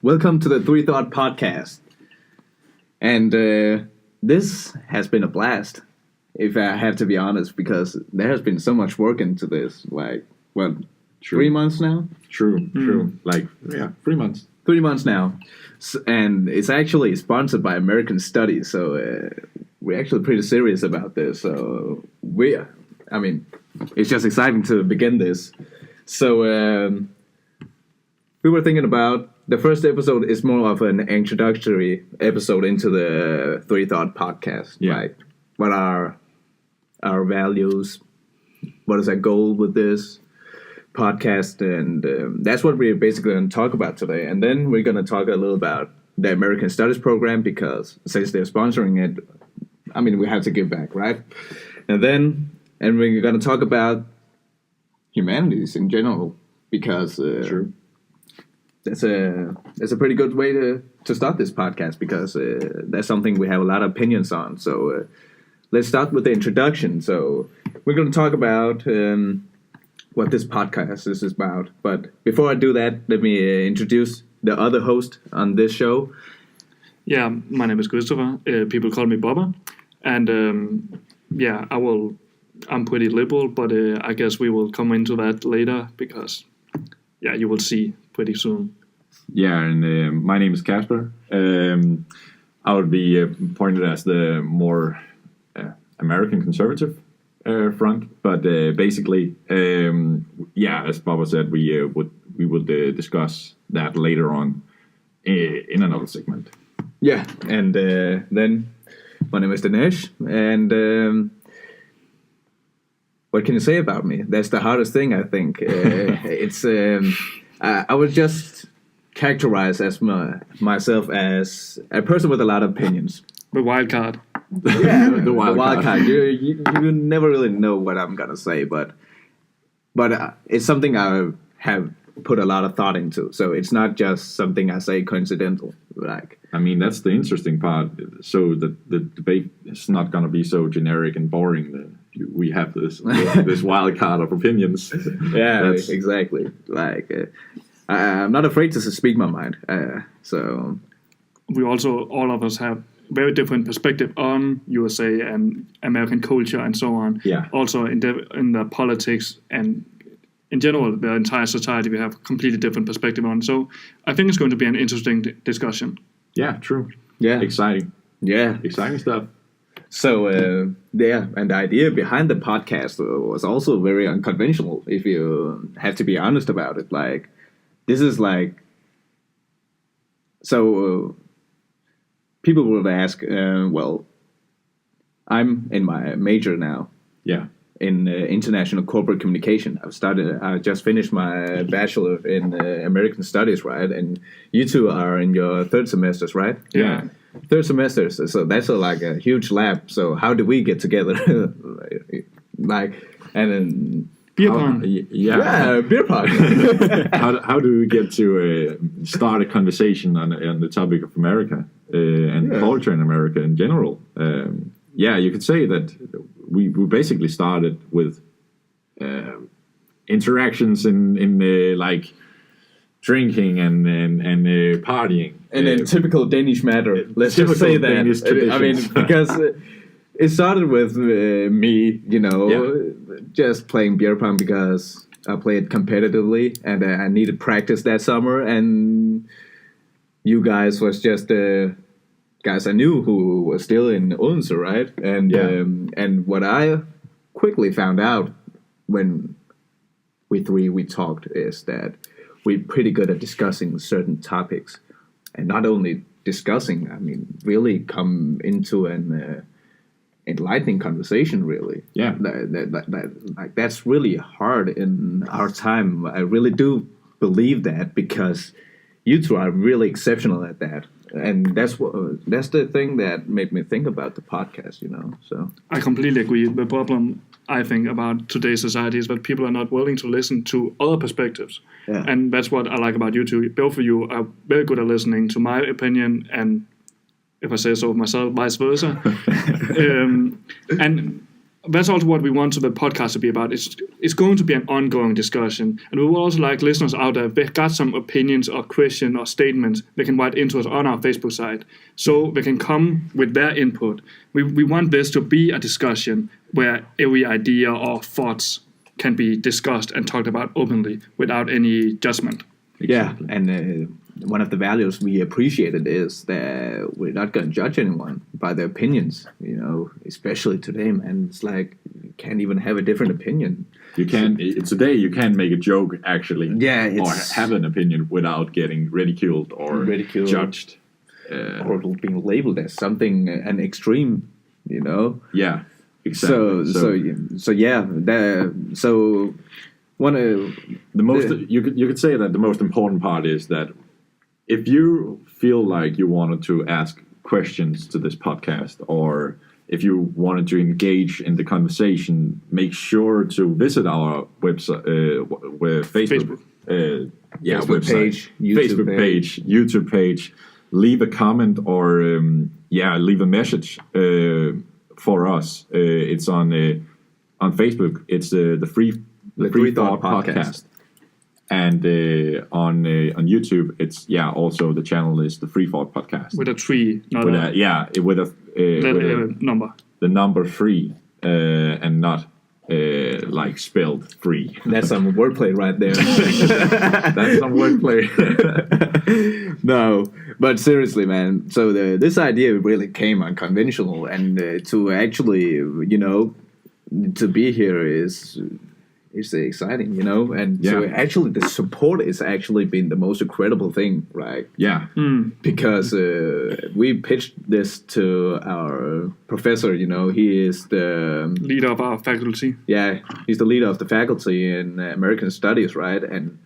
Welcome to the Three Thought Podcast. And this has been a blast, if I have to be honest, because there has been so much work into this. True. 3 months now? True. 3 months. 3 months now. And it's actually sponsored by American Studies, so we're actually pretty serious about this. So it's just exciting to begin this. So we were thinking about the first episode is more of an introductory episode into the Three Thought Podcast. Yeah. Like, what are our values? What is our goal with this podcast? And that's what we're basically going to talk about today. And then we're going to talk a little about the American Studies program, because since they're sponsoring it, we have to give back, right? And we're going to talk about humanities in general, because True. That's a pretty good way to start this podcast, because that's something we have a lot of opinions on. So let's start with the introduction. So we're going to talk about what this podcast is about. But before I do that, let me introduce the other host on this show. Yeah, my name is Christopher. People call me Bubba. And I'm pretty liberal, but I guess we will come into that later, because you will see pretty soon. Yeah, and my name is Casper. I would be pointed as the more American conservative front, but basically, as Baba said, we would discuss that later on in another segment. Yeah, and then my name is Denne, and what can you say about me? That's the hardest thing, I think. It's I would just characterize myself as a person with a lot of opinions. The wild card. Yeah, the wild card. You never really know what I'm gonna say, but it's something I have put a lot of thought into. So it's not just something I say coincidental. That's the interesting part. So the debate is not gonna be so generic and boring. We have this wild card of opinions. Yeah, exactly. I'm not afraid to speak my mind. So we also, all of us, have very different perspective on USA and American culture and so on. Yeah. Also in the politics and in general the entire society, we have completely different perspective on. So I think it's going to be an interesting discussion. Yeah, true. Yeah, exciting. Yeah, exciting stuff. So and the idea behind the podcast was also very unconventional, if you have to be honest about it. This is people would ask, I'm in my major now. Yeah. In international corporate communication. I just finished my bachelor in American Studies, right? And you two are in your third semesters, right? Yeah. Third semesters. So that's a huge lab. So how do we get together? And then beer pong. Yeah, beer pong. How do we get to start a conversation on the topic of America and culture in America in general? You could say that we basically started with interactions in drinking and partying. And in typical Danish manner, let's just say that. Because it started with me, just playing beer pong because I played competitively and I needed practice that summer. And you guys was just guys I knew who were still in Odense, right? And what I quickly found out when we talked is that we're pretty good at discussing certain topics, and not only discussing, really come into an enlightening conversation. Really, that's really hard in our time. I really do believe that, because you two are really exceptional at that. And that's the thing that made me think about the podcast, So I completely agree. The problem, I think, about today's society is that people are not willing to listen to other perspectives. Yeah. And that's what I like about you two. Both of you are very good at listening to my opinion, and if I say so myself, vice versa. And that's also what we want the podcast to be about. It's going to be an ongoing discussion, and we would also like listeners out there, if they've got some opinions or questions or statements, they can write into us on our Facebook site, so they can come with their input. We want this to be a discussion where every idea or thoughts can be discussed and talked about openly without any judgment. Yeah, and one of the values we appreciated is that we're not going to judge anyone by their opinions, especially today, man. It's like you can't even have a different opinion. You can today you can't make a joke actually, or have an opinion without getting ridiculed or judged, or being labeled as something an extreme, Yeah, exactly. So one of the most you could say that the most important part is that if you feel like you wanted to ask questions to this podcast, or if you wanted to engage in the conversation, make sure to visit our website, Facebook page, Facebook page, YouTube page. Leave a comment or leave a message for us. It's on Facebook. It's the Free Thought Podcast. And on YouTube, it's also the channel is the Free Thought Podcast with a 3, not with a number. The number 3, and not like spelled 3. That's some wordplay right there. That's some wordplay. No, but seriously, man. So this idea really came unconventional, and to actually, to be here is. It's exciting, and so actually the support is actually been the most incredible thing, right? Yeah. Because we pitched this to our professor, he is the leader of our faculty. Yeah, he's the leader of the faculty in American Studies, right? And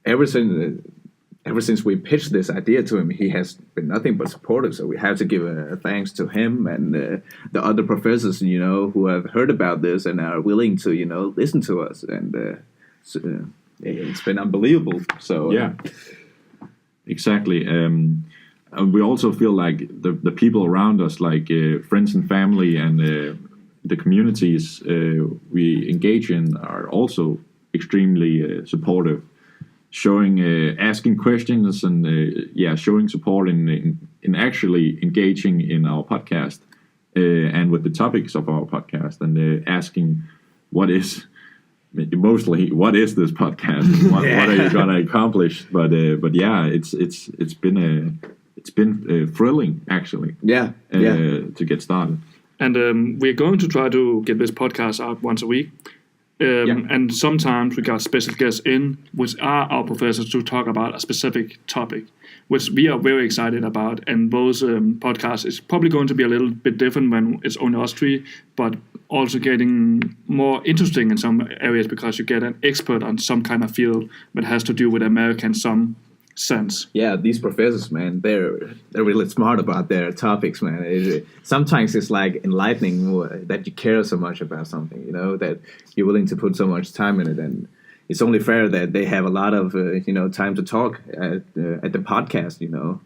ever since we pitched this idea to him, he has been nothing but supportive. So we have to give thanks to him and the other professors, who have heard about this and are willing to, listen to us. And it's been unbelievable. So yeah, exactly. And we also feel like the people around us, like friends and family and the communities we engage in, are also extremely supportive. Asking questions and showing support in actually engaging in our podcast and with the topics of our podcast, and asking what is this podcast? What are you gonna accomplish? But it's been thrilling actually. To get started. And we're going to try to get this podcast out once a week. And sometimes we got special guests in, which are our professors, to talk about a specific topic, which we are very excited about. And those podcasts is probably going to be a little bit different when it's only us 3, but also getting more interesting in some areas because you get an expert on some kind of field that has to do with America in some sense. Yeah, these professors, man, they're really smart about their topics, man. Sometimes it's like enlightening that you care so much about something, that you're willing to put so much time in it, and it's only fair that they have a lot of time to talk at the podcast, Yeah.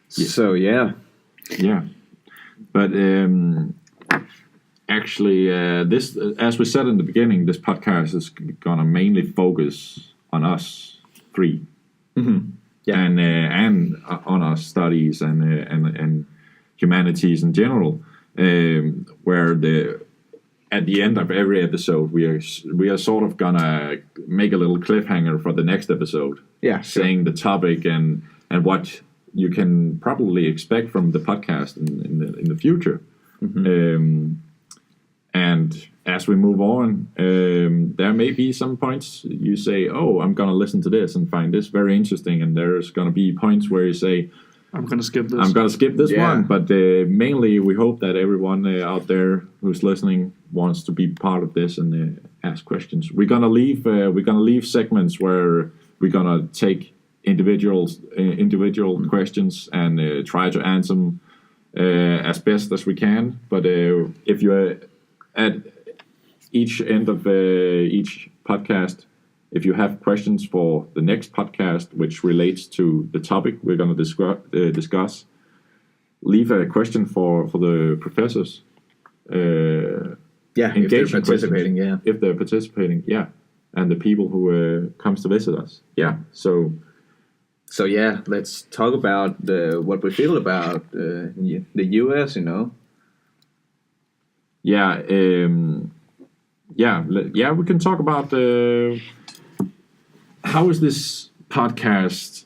So yeah. But actually, this, as we said in the beginning, this podcast is gonna mainly focus on us 3. Mm-hmm. Yeah. And on our studies and humanities in general, where at the end of every episode we are sort of gonna make a little cliffhanger for the next episode. Yeah, saying the topic and what you can probably expect from the podcast in the future. Mm-hmm. And as we move on, there may be some points you say, oh, I'm going to listen to this and find this very interesting. And there's going to be points where you say, I'm going to skip this. I'm going to skip this one. But mainly we hope that everyone out there who's listening wants to be part of this and ask questions. We're going to leave segments where we're going to take individual questions and try to answer them as best as we can. But if you're at each end of each podcast, if you have questions for the next podcast which relates to the topic we're going to discuss, leave a question for the professors, engage if they're participating, if they're participating, and the people who comes to visit us, So yeah, let's talk about what we feel about the U.S. We can talk about how is this podcast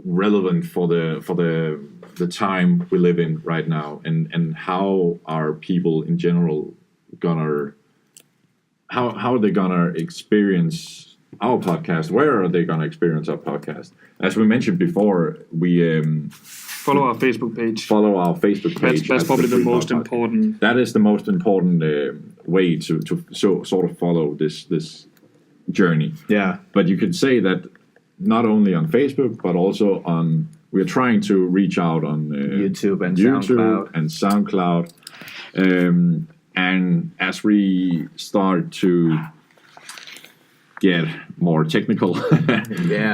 relevant for the time we live in right now, and how are people in general how are they gonna experience our podcast? Where are they gonna experience our podcast? As we mentioned before, we follow our Facebook page. That's probably the most important. That is the most important way to sort of follow this journey. Yeah. But you could say that not only on Facebook, but also we're trying to reach out on YouTube and SoundCloud. And as we start to get more technical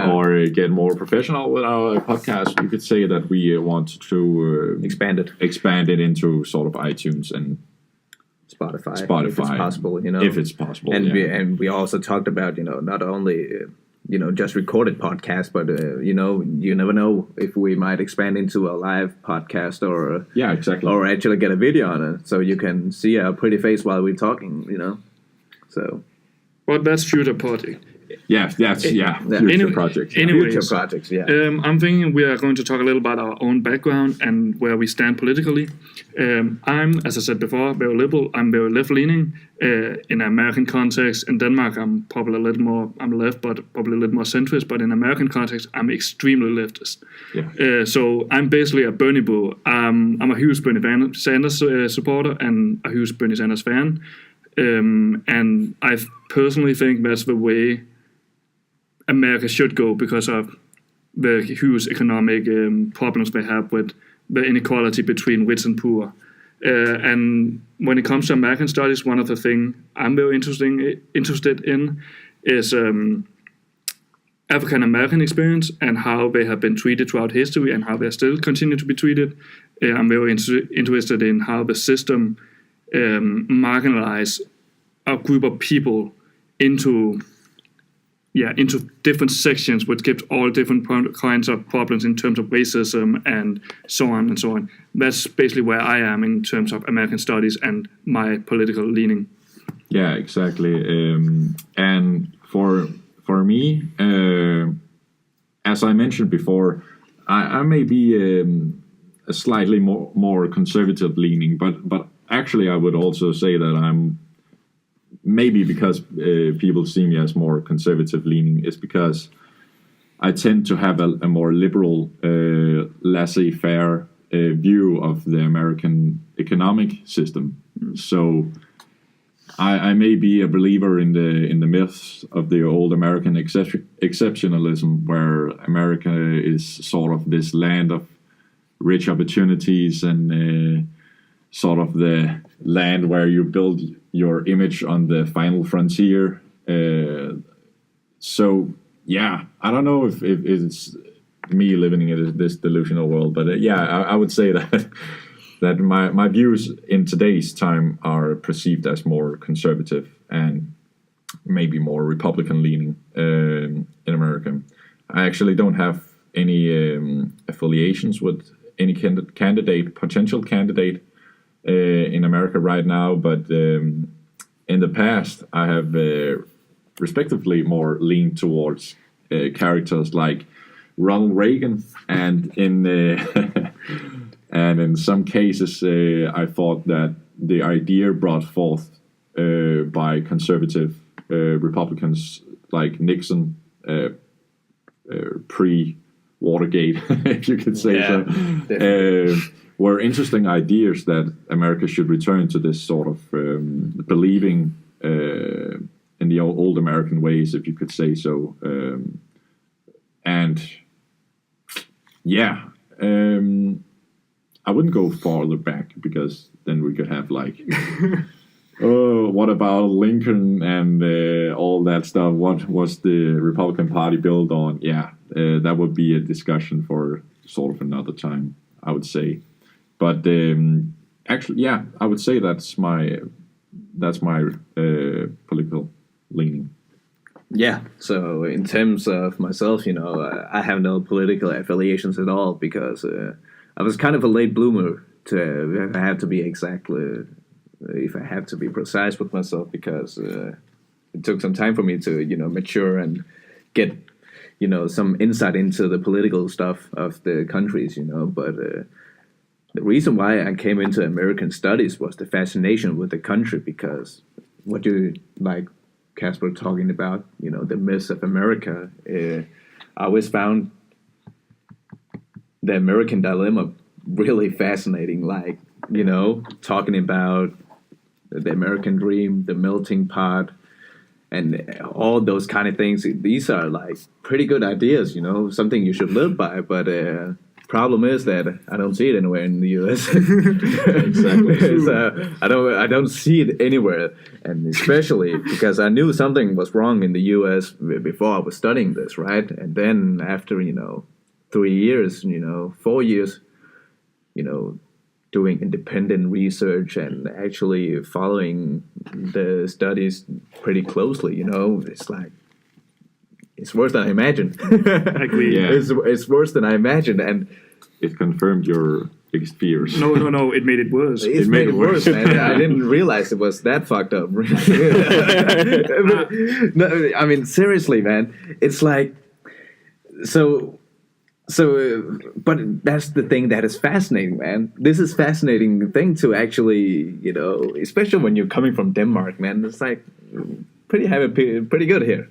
or get more professional with our podcast, you could say that we want to expand it into sort of iTunes and Spotify if it's possible, if it's possible. And we also talked about not only just recorded podcast, but you never know if we might expand into a live podcast or exactly, or actually get a video on it, so you can see our pretty face while we're talking. So. Well, that's future project. Future projects. Anyways, future projects. Yeah. I'm thinking we are going to talk a little about our own background and where we stand politically. I'm, as I said before, very liberal. I'm very left-leaning in American context. In Denmark, I'm probably a little more. I'm left, but probably a little more centrist. But in American context, I'm extremely leftist. Yeah. So I'm basically a Bernie boo. I'm a huge Bernie Sanders supporter and a huge Bernie Sanders fan. And I personally think that's the way America should go because of the huge economic problems they have with the inequality between rich and poor. And when it comes to American studies, one of the things I'm very interested in is African American experience and how they have been treated throughout history and how they still continue to be treated. I'm very interested in how the system marginalize a group of people into different sections, which gives all different kinds of problems in terms of racism and so on and so on. That's basically where I am in terms of American studies and my political leaning. Yeah, exactly. And for me, as I mentioned before, I may be a slightly more conservative leaning, but actually I would also say that I'm maybe because people see me as more conservative leaning is because I tend to have a more liberal, laissez-faire view of the American economic system. So I may be a believer in the myths of the old American exceptionalism, where America is sort of this land of rich opportunities and sort of the land where you build your image on the final frontier. So yeah, I don't know if it's me living in this delusional world, but I would say that my views in today's time are perceived as more conservative and maybe more Republican leaning in America. I actually don't have any affiliations with any potential candidate in America right now, but in the past I have respectively more leaned towards characters like Ronald Reagan, and in some cases I thought that the idea brought forth by conservative Republicans like Nixon pre-Watergate, if you could say so, were interesting ideas that America should return to this sort of believing in the old American ways, if you could say so. I wouldn't go farther back, because then we could have like, oh, what about Lincoln and all that stuff? What was the Republican Party built on? That would be a discussion for sort of another time, I would say. But actually, I would say that's my that's my political leaning. Yeah, so in terms of myself, I have no political affiliations at all because I was kind of a late bloomer if I have to be precise with myself, because it took some time for me to, mature and get, some insight into the political stuff of the countries, but the reason why I came into American studies was the fascination with the country, because what you like Casper talking about, the myths of America, I always found the American dilemma really fascinating, like, talking about the American dream, the melting pot, and all those kind of things. These are like pretty good ideas, something you should live by, but problem is that I don't see it anywhere in the US. Exactly. I don't see it anywhere, and especially because I knew something was wrong in the US before I was studying this, right? And then after 3 years, 4 years, doing independent research and actually following the studies pretty closely, it's like, it's worse than I imagined. I agree. Yeah. It's worse than I imagined, and it confirmed your biggest fears. No, it made it worse. It made it worse, man. I didn't realize it was that fucked up. No, I mean, seriously, man. It's like, but that's the thing that is fascinating, man. This is fascinating thing to actually, especially when you're coming from Denmark, man. It's like pretty good here.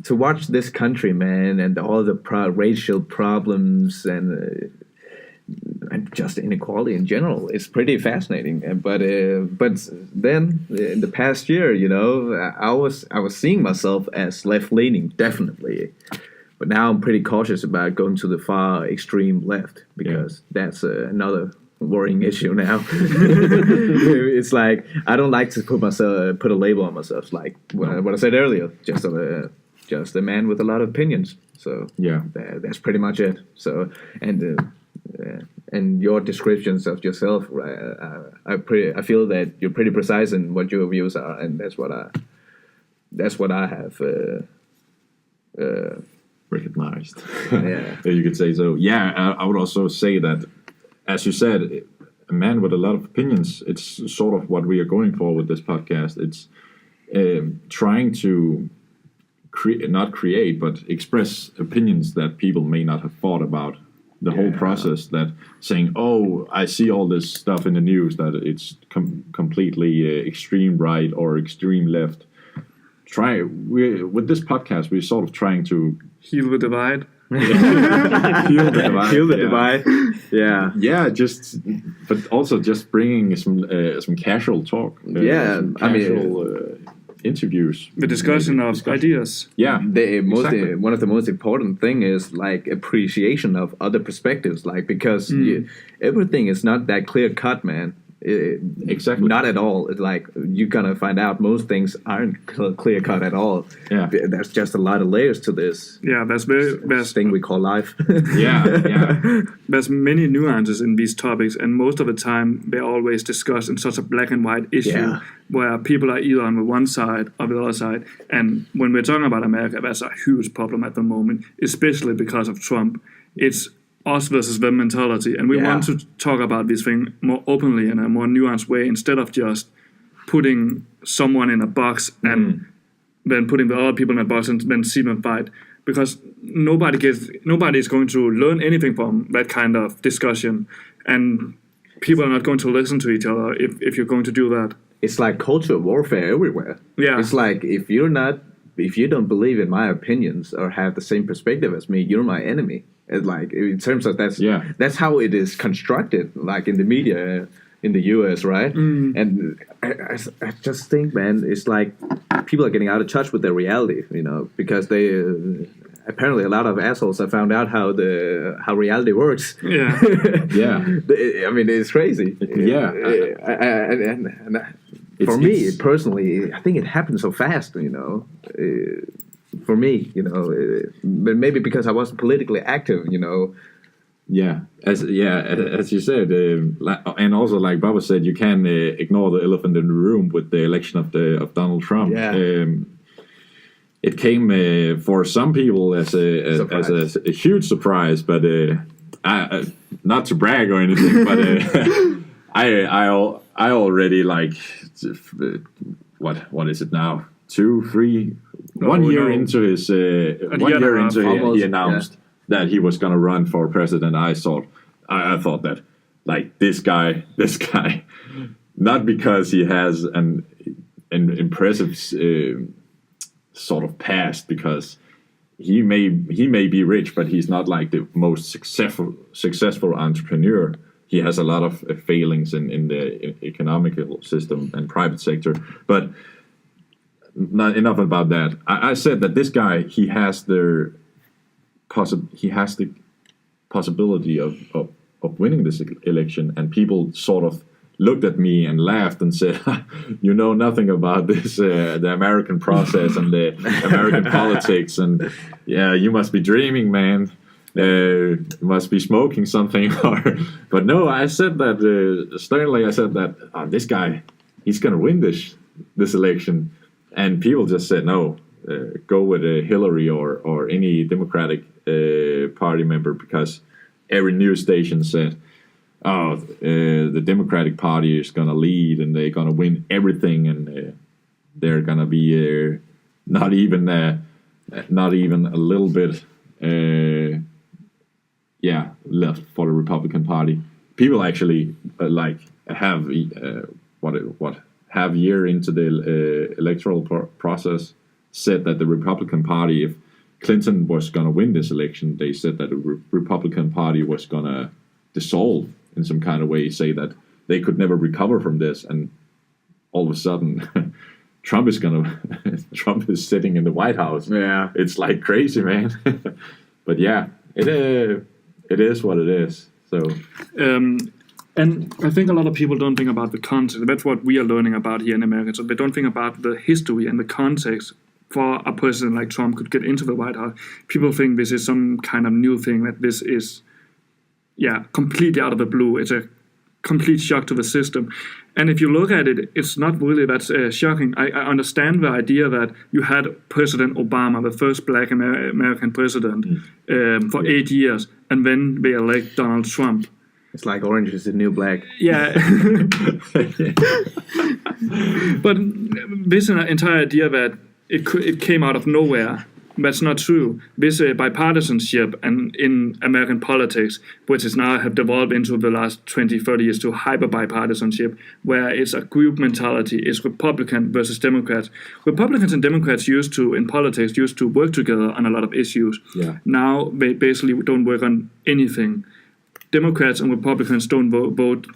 To watch this country, man, and all the racial problems and just inequality in general, it's pretty fascinating. But then in the past year, I was seeing myself as left leaning, definitely. But now I'm pretty cautious about going to the far extreme left, because that's another worrying issue now. It's like I don't like to put a label on myself, like what I said earlier, just a man with a lot of opinions. So yeah, that's pretty much it. So and your descriptions of yourself, I feel that you're pretty precise in what your views are, and that's what I have recognized. Yeah, you could say so. Yeah, I would also say that, as you said, a man with a lot of opinions, it's sort of what we are going for with this podcast. It's trying to not create, but express opinions that people may not have thought about. The whole process, that saying, oh, I see all this stuff in the news that it's completely extreme right or extreme left. With this podcast, we're sort of trying to heal the divide. Heal the divide. Yeah. Yeah, but also just bringing some casual talk. Interviews, the discussion of ideas. Yeah, one of the most important thing is like appreciation of other perspectives, like, because everything is not that clear cut, man. Exactly, not at all. It's like you're gonna find out most things aren't clear cut at all. Yeah, there's just a lot of layers to this. Yeah, there's thing we call life. yeah. There's many nuances in these topics, and most of the time they're always discussed in such a black and white issue, where people are either on the one side or the other side. And when we're talking about America, that's a huge problem at the moment, especially because of Trump. It's us versus them mentality, and we want to talk about this thing more openly in a more nuanced way, instead of just putting someone in a box and then putting the other people in a box and then see them fight, because nobody is going to learn anything from that kind of discussion, and people are not going to listen to each other if you're going to do that. It's like cultural warfare everywhere. Yeah, it's like if you don't believe in my opinions or have the same perspective as me, you're my enemy. It's like, in terms of that's how it is constructed, like in the media in the US, right? And I just think, man, it's like people are getting out of touch with their reality, because they apparently a lot of assholes have found out how reality works. Yeah. Yeah. I mean, it's crazy. Yeah. For me personally, I think it happened so fast, for me, but maybe because I wasn't politically active, Yeah, as you said, and also like Baba said, you can ignore the elephant in the room with the election of Donald Trump. Yeah. It came for some people as a huge surprise, but not to brag or anything, but I already like what is it now? 2, 3, 1 year into his 1 year into he announced that he was going to run for president. I thought that like this guy, not because he has an impressive sort of past, because he may be rich, but he's not like the most successful entrepreneur. He has a lot of failings in the economical system and private sector, but not enough about that. I said that this guy, he has the possibility of winning this election, and people sort of looked at me and laughed and said, "You know nothing about this, the American process and the American politics, and yeah, you must be dreaming, man. You must be smoking something." But no, I said that sternly. I said that this guy, he's going to win this election, and people just said no. Go with Hillary or any Democratic Party member, because every news station said, the Democratic Party is going to lead and they're going to win everything, and they're going to be not even a little bit left for the Republican Party. People actually have year into the electoral process said that the Republican Party, if Clinton was going to win this election, they said that the Republican Party was going to dissolve in some kind of way, say that they could never recover from this, and all of a sudden Trump is sitting in the White House. Yeah, it's like crazy, man. But yeah, it is what it is. So and I think a lot of people don't think about the context. That's what we are learning about here in America. So they don't think about the history and the context for a president like Trump could get into the White House. People think this is some kind of new thing, that this is completely out of the blue. It's a complete shock to the system. And if you look at it, it's not really that shocking. I understand the idea that you had President Obama, the first black American president, for 8 years, and then they elect Donald Trump. It's like orange is the new black. Yeah. But this entire idea that it came out of nowhere, that's not true. This bipartisanship and in American politics, which is now have developed into the last 20, 30 years to hyper-bipartisanship, where it's a group mentality, it's Republican versus Democrats. Republicans and Democrats used to work together on a lot of issues. Yeah. Now they basically don't work on anything. Democrats and Republicans don't vote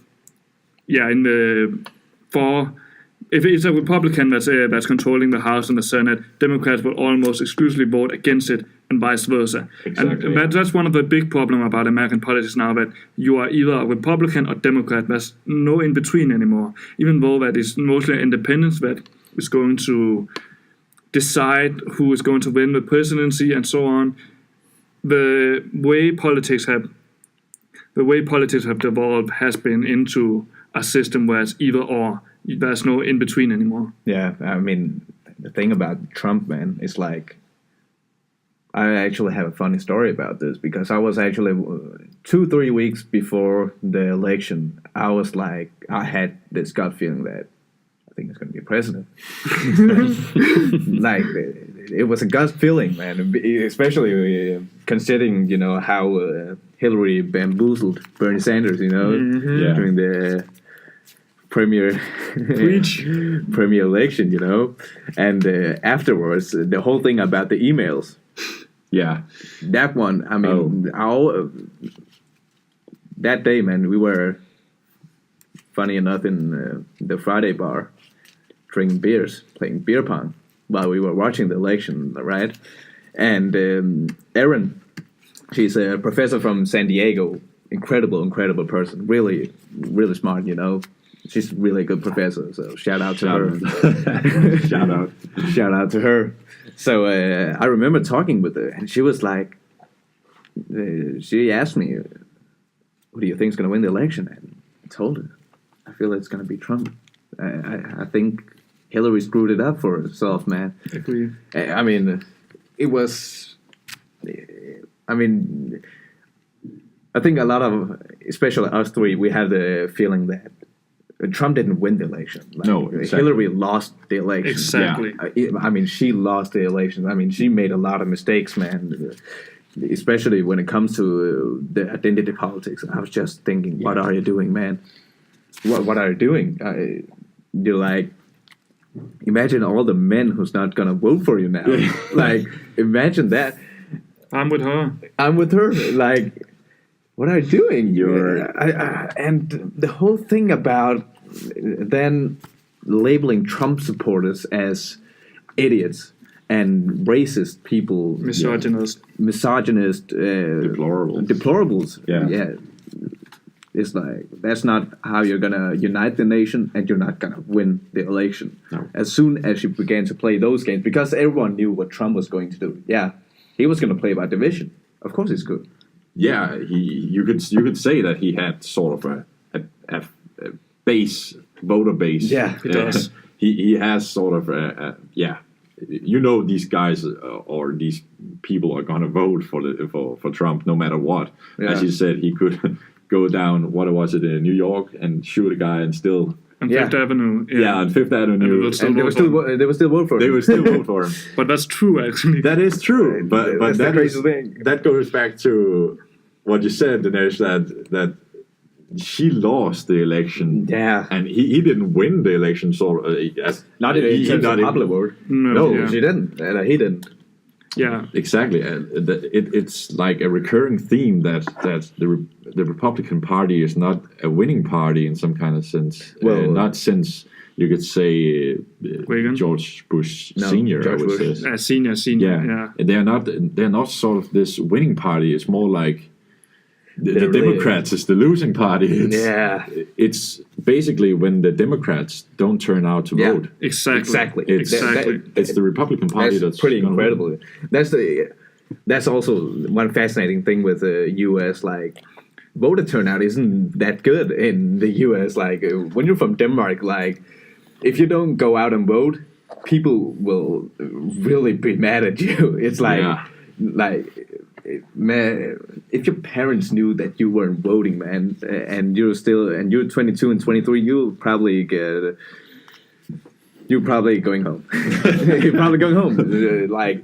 if it's a Republican that's controlling the House and the Senate, Democrats will almost exclusively vote against it, and vice versa. Exactly. And that's one of the big problems about American politics now, that you are either a Republican or Democrat. There's no in between anymore. Even though that is mostly independents that is going to decide who is going to win the presidency and so on. The way politics have developed has been into a system where it's either or. There's no in between anymore. Yeah, I mean, the thing about Trump, man, is like, I actually have a funny story about this, because I was actually 2-3 weeks before the election, I was like, I had this gut feeling that I think he's going to be president. Like, it was a gut feeling, man, especially considering, how Hillary bamboozled Bernie Sanders, during the premier election, and afterwards, the whole thing about the emails. Yeah, that one. I mean, that day, man, we were, funny enough, in the Friday bar, drinking beers, playing beer pong while we were watching the election, right? And Erin, she's a professor from San Diego, incredible person, really, really smart, She's really a good professor, so shout out to her. Shout out to her. So I remember talking with her, and she was like, she asked me, who do you think is going to win the election? And I told her, I feel it's going to be Trump. I think Hillary screwed it up for herself, man. Agree. I mean, it was. I mean, I think a lot of, especially us three, we had the feeling that Trump didn't win the election. Like, no, exactly. Hillary lost the election. Exactly. Yeah. I mean, she lost the election. I mean, she made a lot of mistakes, man. Especially when it comes to the identity politics. I was just thinking, what are you doing, man? What are you doing? You're like, imagine all the men who's not gonna vote for you now. Like, imagine that. I'm with her. Like, what are you doing? And the whole thing about then labeling Trump supporters as idiots and racist people, misogynist, deplorables. Yeah. It's like, that's not how you're gonna unite the nation, and you're not gonna win the election. No. As soon as you began to play those games, because everyone knew what Trump was going to do. Yeah, he was gonna play by division. Of course, he's good. Yeah, you could say that he had sort of a voter base. Yeah, he does. He has sort of these guys or these people are gonna vote for Trump no matter what. Yeah. As you said, he could go down, what was it, in New York and shoot a guy and still... On Fifth Avenue. Yeah, on Fifth Avenue. And they would still vote for him. They would still vote for him. But that's true, actually. That is true. But that's the crazy thing. That goes back to what you said, Dinesh, that she lost the election. Yeah. And he didn't win the election, sort of. Not in terms of popular vote. No, she didn't. He didn't. Yeah, exactly. It's like a recurring theme that the Republican Party is not a winning party in some kind of sense. Well, not since you could say George Bush Senior. George Bush. Senior. Yeah, they're not sort of this winning party. It's more like the Democrats is the losing party. It's basically when the Democrats don't turn out to vote. Exactly. It's the Republican Party that's pretty incredible. That's also one fascinating thing with the U.S. Like, voter turnout isn't that good in the U.S. Like, when you're from Denmark, like, if you don't go out and vote, people will really be mad at you. It's like, man, if your parents knew that you weren't voting, man, and you're 22 and 23, you're probably going home. You're probably going home. Like,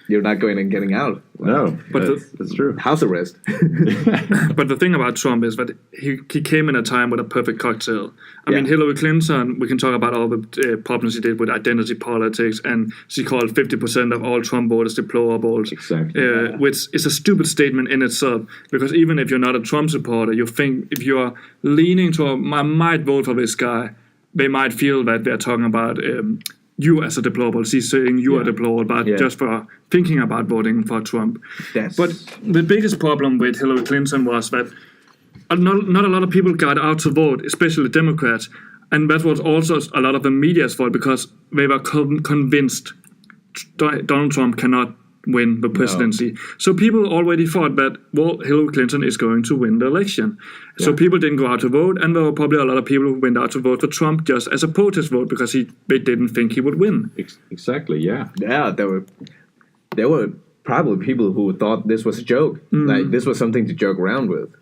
you're not going and getting out. No, but that's true. House arrest. But the thing about Trump is that he came in a time with a perfect cocktail. I mean, Hillary Clinton, we can talk about all the problems she did with identity politics, and she called 50% of all Trump voters deplorables. Exactly. Which is a stupid statement in itself, because even if you're not a Trump supporter, you think if you're leaning to, I might vote for this guy, they might feel that they're talking about you as a deplorable. She's saying you are deplorable, but just for thinking about voting for Trump. But the biggest problem with Hillary Clinton was that not a lot of people got out to vote, especially Democrats. And that was also a lot of the media's fault, because they were convinced Donald Trump cannot win the presidency. No. So people already thought that, well, Hillary Clinton is going to win the election. Yeah. So people didn't go out to vote, and there were probably a lot of people who went out to vote for Trump just as a protest vote, because they didn't think he would win. Exactly, yeah. Yeah, there were probably people who thought this was a joke. Like, this was something to joke around with.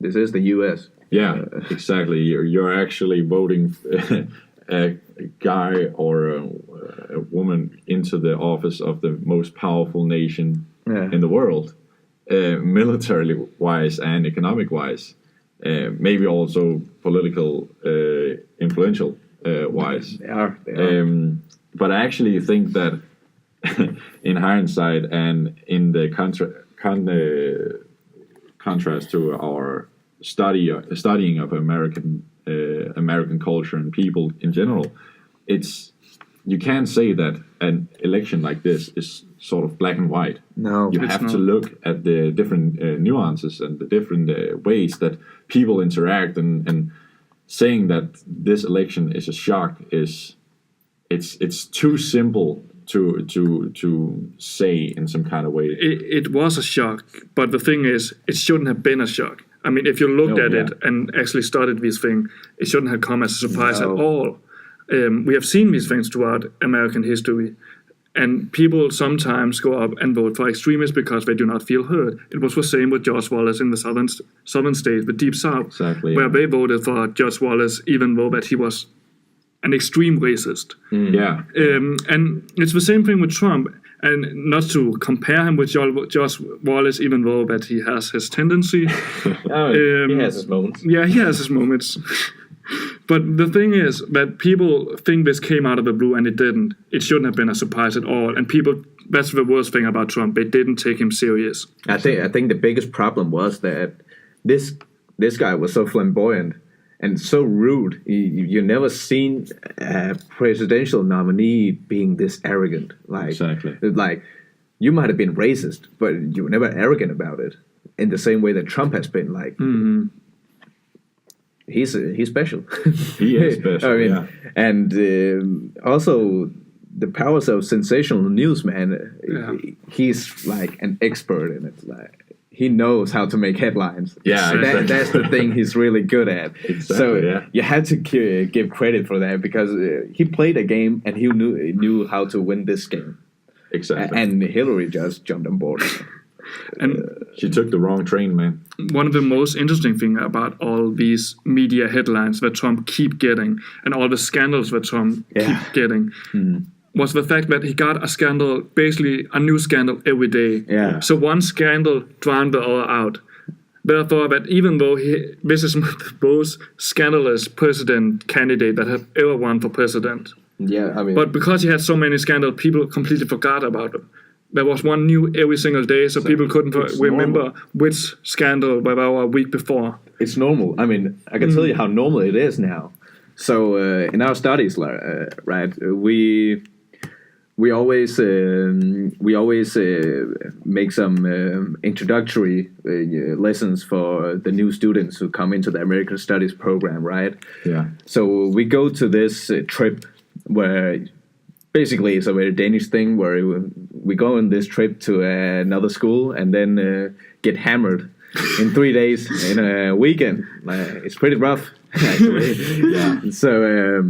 This is the U.S. Yeah, exactly. You're actually voting a guy or a woman into the office of the most powerful nation in the world, militarily-wise and economic-wise, maybe also political influential-wise. They are. But I actually think that in hindsight and in the contrast to our studying of American culture and people in general, you can't say that an election like this is sort of black and white. No, you have to look at the different nuances and the different ways that people interact, and saying that this election is a shock it's too simple to say in some kind of way. It was a shock, but the thing is, it shouldn't have been a shock. I mean, if you looked at it and actually studied these things, it shouldn't have come as a surprise at all. We have seen these things throughout American history. And people sometimes go up and vote for extremists because they do not feel heard. It was the same with George Wallace in the southern states, the Deep South, where they voted for George Wallace even though that he was an extreme racist. And it's the same thing with Trump. And not to compare him with George Wallace, even though that he has his tendency. He has his moments. Yeah, he has his moments. But the thing is that people think this came out of the blue, and it didn't. It shouldn't have been a surprise at all. And that's the worst thing about Trump. They didn't take him serious. I think the biggest problem was that this guy was so flamboyant and so rude. You never seen a presidential nominee being this arrogant. Like you might have been racist, but you were never arrogant about it. In the same way that Trump has been. Like. Mm-hmm. He's special. He is special. I mean, and also the powers of sensational news, man. Yeah. He's like an expert in it. Like he knows how to make headlines. Yeah, that's the thing he's really good at. Exactly, so you had to give credit for that because he played a game and he knew how to win this game. Exactly. And Hillary just jumped on board. And she took the wrong train, man. One of the most interesting things about all these media headlines that Trump keep getting and all the scandals that Trump keep getting was the fact that he got a scandal, basically a new scandal every day. Yeah. So one scandal drowned the other out. Therefore, that even though this is the most scandalous president candidate that have ever won for president. Yeah, I mean. But because he had so many scandals, people completely forgot about him. There was one new every single day, so people couldn't remember which scandal there were a week before. It's normal. I mean, I can tell you how normal it is now. So in our studies, right, we always make some introductory lessons for the new students who come into the American Studies program, right? Yeah. So we go to this trip where. Basically, it's a very Danish thing where we go on this trip to another school and then get hammered in 3 days in a weekend. It's pretty rough, actually. Yeah. So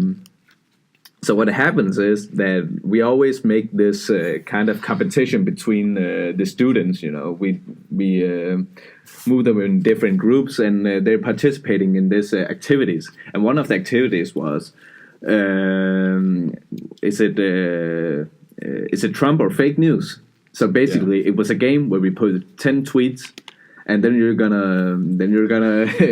what happens is that we always make this kind of competition between the students. You know, we move them in different groups and they're participating in these activities. And one of the activities was. Is it Trump or fake news? So basically, it was a game where we put 10 tweets, and then you're gonna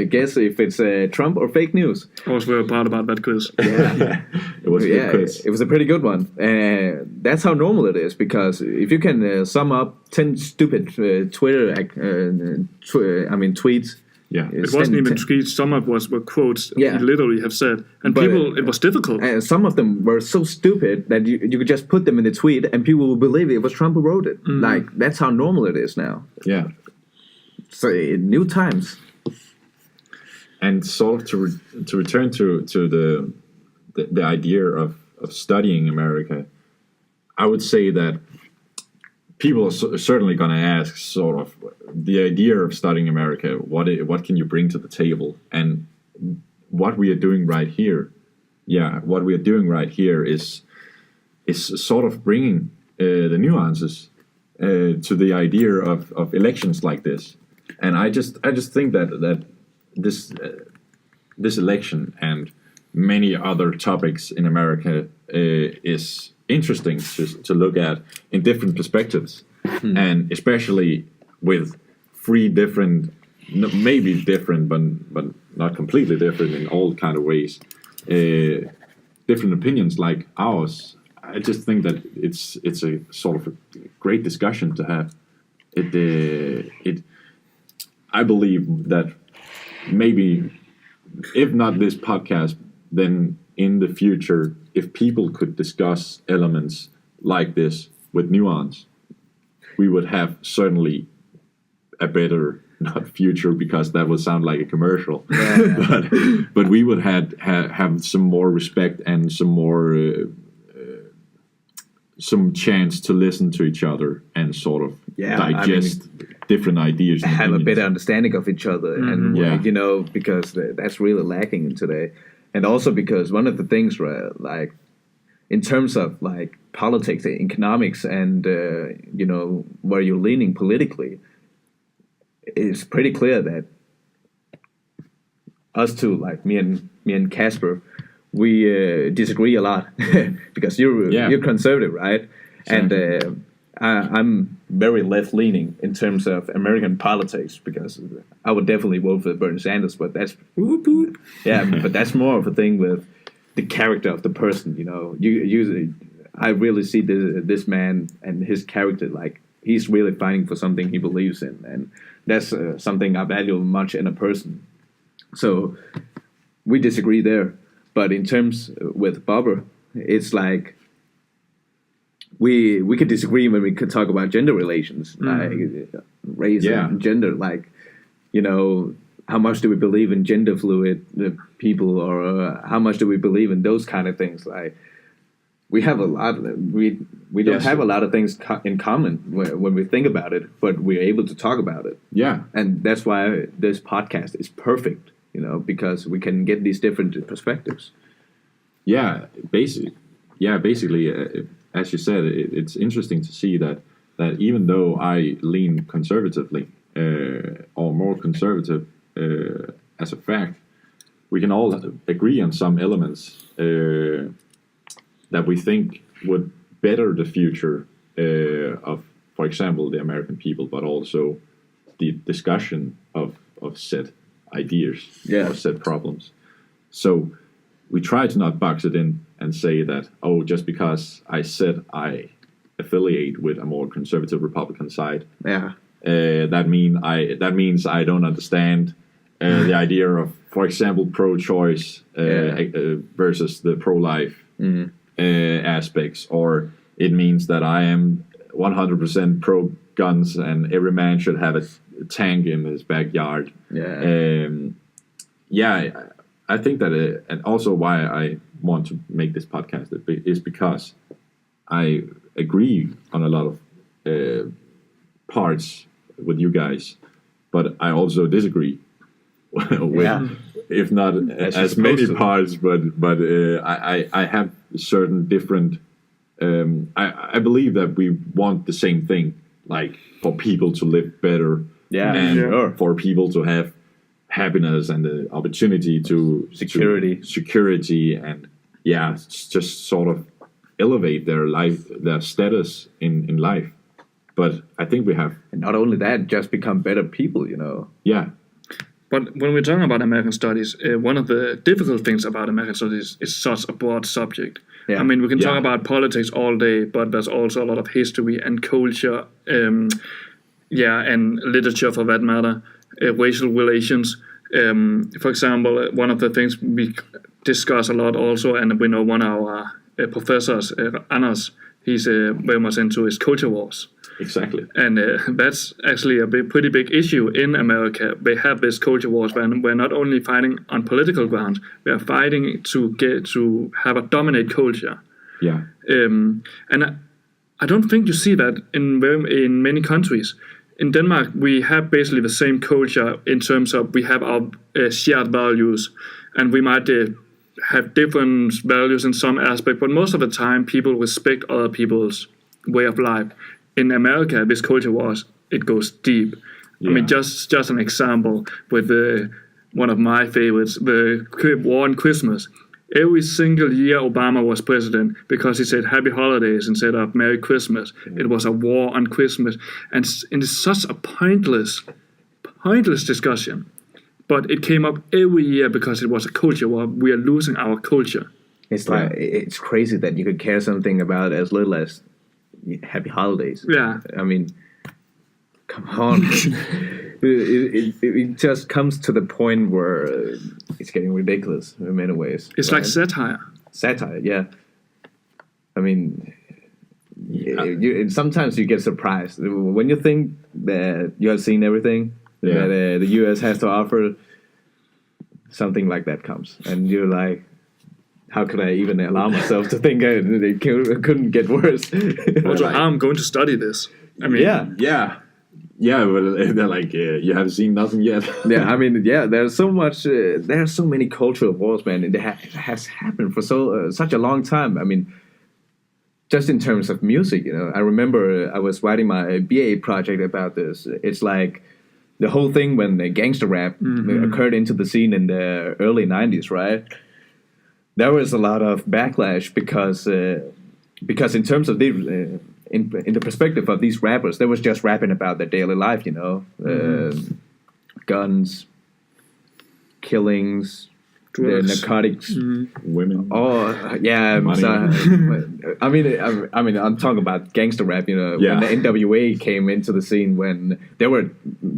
guess if it's Trump or fake news. I was very proud about that quiz. Yeah, it was a good quiz. It was a pretty good one. That's how normal it is because if you can sum up 10 stupid tweets. Yeah, it wasn't even tweets. Some of it were quotes he literally have said. And it was difficult. And some of them were so stupid that you could just put them in the tweet and people will believe it was Trump who wrote it. Mm. Like, that's how normal it is now. Yeah. So, new times. And sort of to return to the idea of studying America, I would say that people are certainly going to ask sort of the idea of studying America, what can you bring to the table? And what we are doing right here, what we are doing right here is sort of bringing the nuances to the idea of elections like this. And I just think that this election and many other topics in America is interesting to look at in different perspectives, and especially with three different, maybe different, but not completely different in all kind of ways, different opinions like ours. I just think that it's a sort of a great discussion to have. I believe that maybe if not this podcast, then in the future, if people could discuss elements like this with nuance, we would have certainly a better, not future because that would sound like a commercial, but we would have some more respect and some more some chance to listen to each other and sort of digest different ideas. And have opinions. a better understanding of each other, and you know, because that's really lacking today, and also because one of the things, right, like in terms of like politics, economics, and you know, where you're leaning politically, it's pretty clear that us two, like me and Casper, we disagree a lot because you're conservative, right? Exactly. And I'm very left-leaning in terms of American politics, because I would definitely vote for Bernie Sanders, but that's but that's more of a thing with the character of the person. You know, I really see this man and his character, like he's really fighting for something he believes in, and that's something I value much in a person. So we disagree there, but in terms with Bobber, it's like we could disagree when we could talk about gender relations, like race and gender, like, you know, how much do we believe in gender fluid people, or how much do we believe in those kind of things? Like, we have a lot. We don't have a lot of things in common when we think about it, but we're able to talk about it. Yeah, and that's why this podcast is perfect. You know, because we can get these different perspectives. Basically, as you said, it's interesting to see that even though I lean conservatively or more conservative as a fact, we can all agree on some elements that we think would better the future of, for example, the American people, but also the discussion of said ideas or said problems. So we try to not box it in and say that, oh, just because I said I affiliate with a more conservative Republican side, that means I don't understand the idea of, for example, pro-choice versus the pro-life aspects, or it means that I am 100% pro-guns and every man should have a tank in his backyard. I think that and also why I want to make this podcast is because I agree on a lot of parts with you guys, but I also disagree with, if not as many parts, but I have certain different. I believe that we want the same thing, like for people to live better, for people to have happiness and the opportunity to security, and just sort of elevate their life, their status in life. But I think we have, and not only that, just become better people, you know. But when we're talking about American studies, one of the difficult things about American studies is such a broad subject. I mean, we can talk about politics all day, but there's also a lot of history and culture, and literature for that matter, racial relations. For example, one of the things we discuss a lot also, and we know one of our professors, Anders, he's very much into is culture wars. Exactly. And that's actually a pretty big issue in America. They have this culture wars when we're not only fighting on political grounds, we are fighting to have a dominate culture. And I don't think you see that in many countries. In Denmark, we have basically the same culture in terms of we have our shared values, and we might have different values in some aspect, but most of the time people respect other people's way of life. In America, this culture wars, it goes deep. I mean, just an example with one of my favorites, the war on Christmas. Every single year Obama was president, because he said Happy Holidays instead of Merry Christmas. It was a war on Christmas. And it's such a pointless discussion. But it came up every year because it was a culture war. We are losing our culture. It's like, it's crazy that you could care something about as little as Happy Holidays. I mean, come on. it just comes to the point where it's getting ridiculous in many ways. It's like satire. I mean, sometimes you get surprised when you think that you have seen everything that the U.S. has to offer. Something like that comes, and you're like, how could I even allow myself to think it couldn't get worse? I'm going to study this. I mean, Yeah, well, they're like, you have seen nothing yet. Yeah, I mean, yeah, there's so much. There are so many cultural wars, man, and it has happened for such a long time. I mean, just in terms of music, I remember I was writing my BA project about this. It's like the whole thing when the gangster rap occurred into the scene in the early '90s, right? There was a lot of backlash because in terms of the in the perspective of these rappers, they was just rapping about their daily life, guns, killings, the narcotics, women. Oh yeah, I mean, I'm talking about gangster rap. When the NWA came into the scene, when they were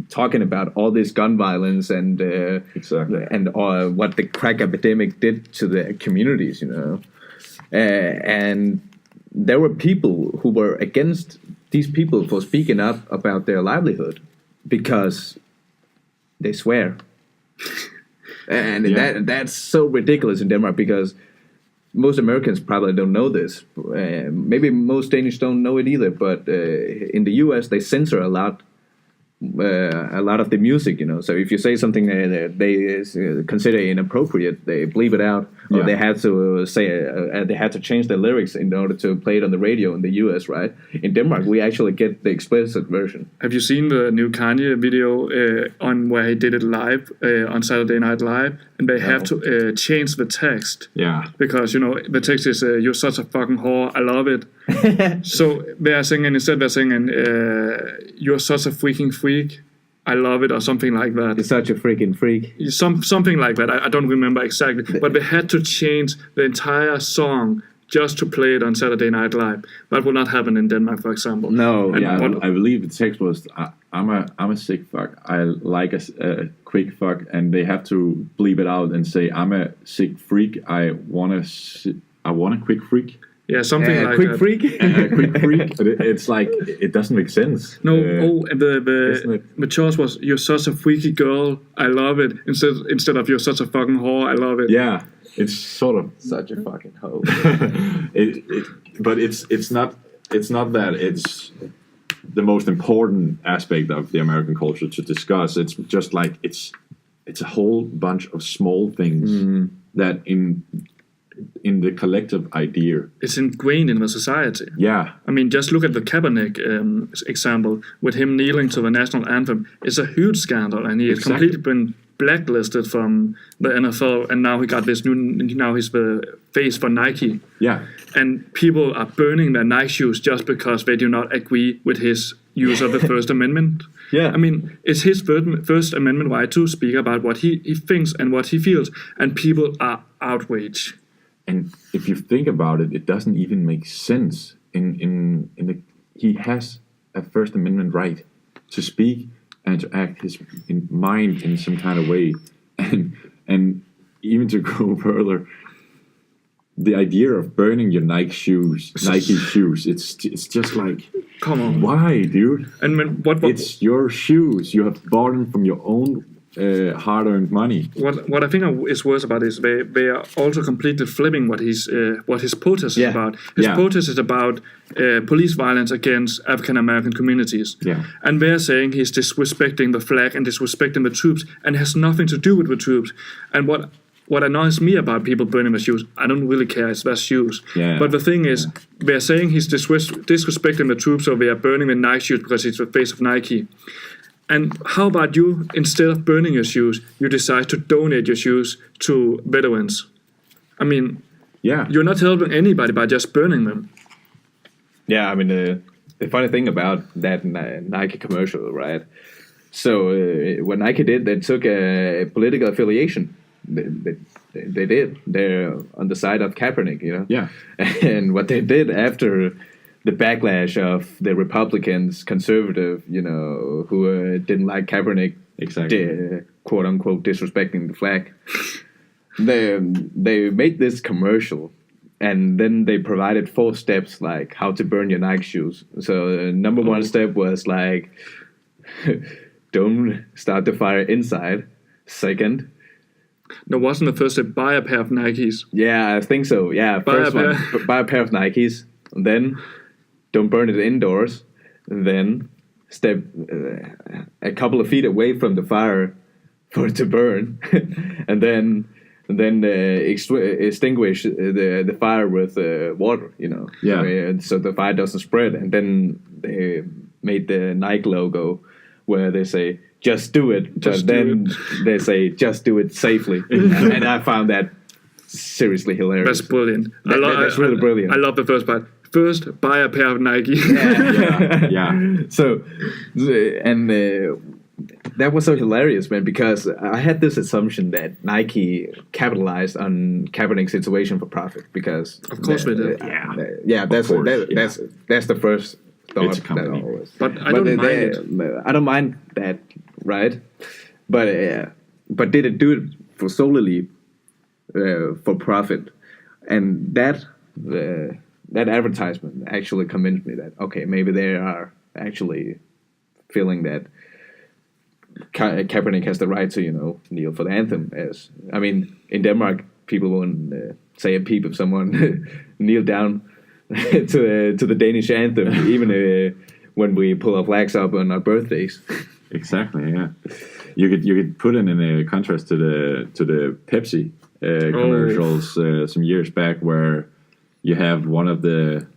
talking about all this gun violence and what the crack epidemic did to the communities, and there were people who were against these people for speaking up about their livelihood because they swear. And that's so ridiculous in Denmark because most Americans probably don't know this. Maybe most Danish don't know it either. But in the U.S., they censor a lot of the music. So if you say something they consider inappropriate, they bleep it out, or they had to they had to change the lyrics in order to play it on the radio in the U.S. Right? In Denmark, we actually get the explicit version. Have you seen the new Kanye video on where he did it live on Saturday Night Live, and they have to change the text? Yeah, because the text is "You're such a fucking whore, I love it." So they're singing "You're such a freaking freak, I love it," or something like that. You're such a freaking freak. Something like that. I don't remember exactly. But they had to change the entire song just to play it on Saturday Night Live. That will not happen in Denmark, for example. No. I believe the text was, I'm a sick fuck. I like a quick fuck. And they have to bleep it out and say, I'm a sick freak. I want a quick freak. Yeah, something like quick that. Freak. Quick freak. It's like, it doesn't make sense. No, the choice was, you're such a freaky girl, I love it. Instead of you're such a fucking whore, I love it. Yeah, it's sort of such a fucking hoe. But it's not that it's the most important aspect of the American culture to discuss. It's just like it's a whole bunch of small things that in the collective idea. It's ingrained in the society. Yeah. I mean, just look at the Kaepernick example with him kneeling to the national anthem. It's a huge scandal, and he has completely been blacklisted from the NFL, and now he got this now he's the face for Nike. Yeah. And people are burning their Nike shoes just because they do not agree with his use of the First Amendment. Yeah. I mean, it's his First Amendment right to speak about what he thinks and what he feels, and people are outraged. And if you think about it, it doesn't even make sense. He has a First Amendment right to speak and to act his mind in some kind of way, and even to go further, the idea of burning your Nike shoes, it's just like, come on, why, dude? And it's your shoes. You have bought them from your own hard-earned money. What I think is worse about is they are also completely flipping what his protest is about. His protest is about police violence against African American communities. Yeah. And they're saying he's disrespecting the flag and disrespecting the troops, and has nothing to do with the troops. And what annoys me about people burning their shoes, I don't really care, it's their shoes. Yeah. But the thing is, they're saying he's disrespecting the troops, so they are burning the Nike shoes because it's the face of Nike. And how about you, instead of burning your shoes, you decide to donate your shoes to veterans? I mean, you're not helping anybody by just burning them. Yeah, I mean, the funny thing about that Nike commercial, right? So what Nike did, they took a political affiliation. They did. They're on the side of Kaepernick, Yeah. And what they did after the backlash of the Republicans, conservative, who didn't like Kaepernick, quote unquote, disrespecting the flag. They made this commercial, and then they provided 4 steps like how to burn your Nike shoes. So number 1 step was like, don't start the fire inside. Second. No, wasn't the first step buy a pair of Nikes? Yeah, I think so. Yeah, first one, buy a pair of Nikes. And then don't burn it indoors. And then step a couple of feet away from the fire for it to burn, and then extinguish the fire with water, so the fire doesn't spread. And then they made the Nike logo where they say "Just do it," but then they say "Just do it safely," and I found that seriously hilarious. That's brilliant. That's really brilliant. I love the first part. First, buy a pair of Nike. Yeah. So, and that was so hilarious, man, because I had this assumption that Nike capitalized on Kaepernick's situation for profit, because of course they did. That's the first thought that always. But I don't mind it. I don't mind that, right? But did it do it for solely for profit? And that advertisement actually convinced me that, okay, maybe they are actually feeling that Kaepernick has the right to, kneel for the anthem. In Denmark, people won't say a peep if someone kneel down to the Danish anthem, even when we pull our flags up on our birthdays. Exactly. Yeah. You could put it in a contrast to the Pepsi commercials some years back, where you have one of the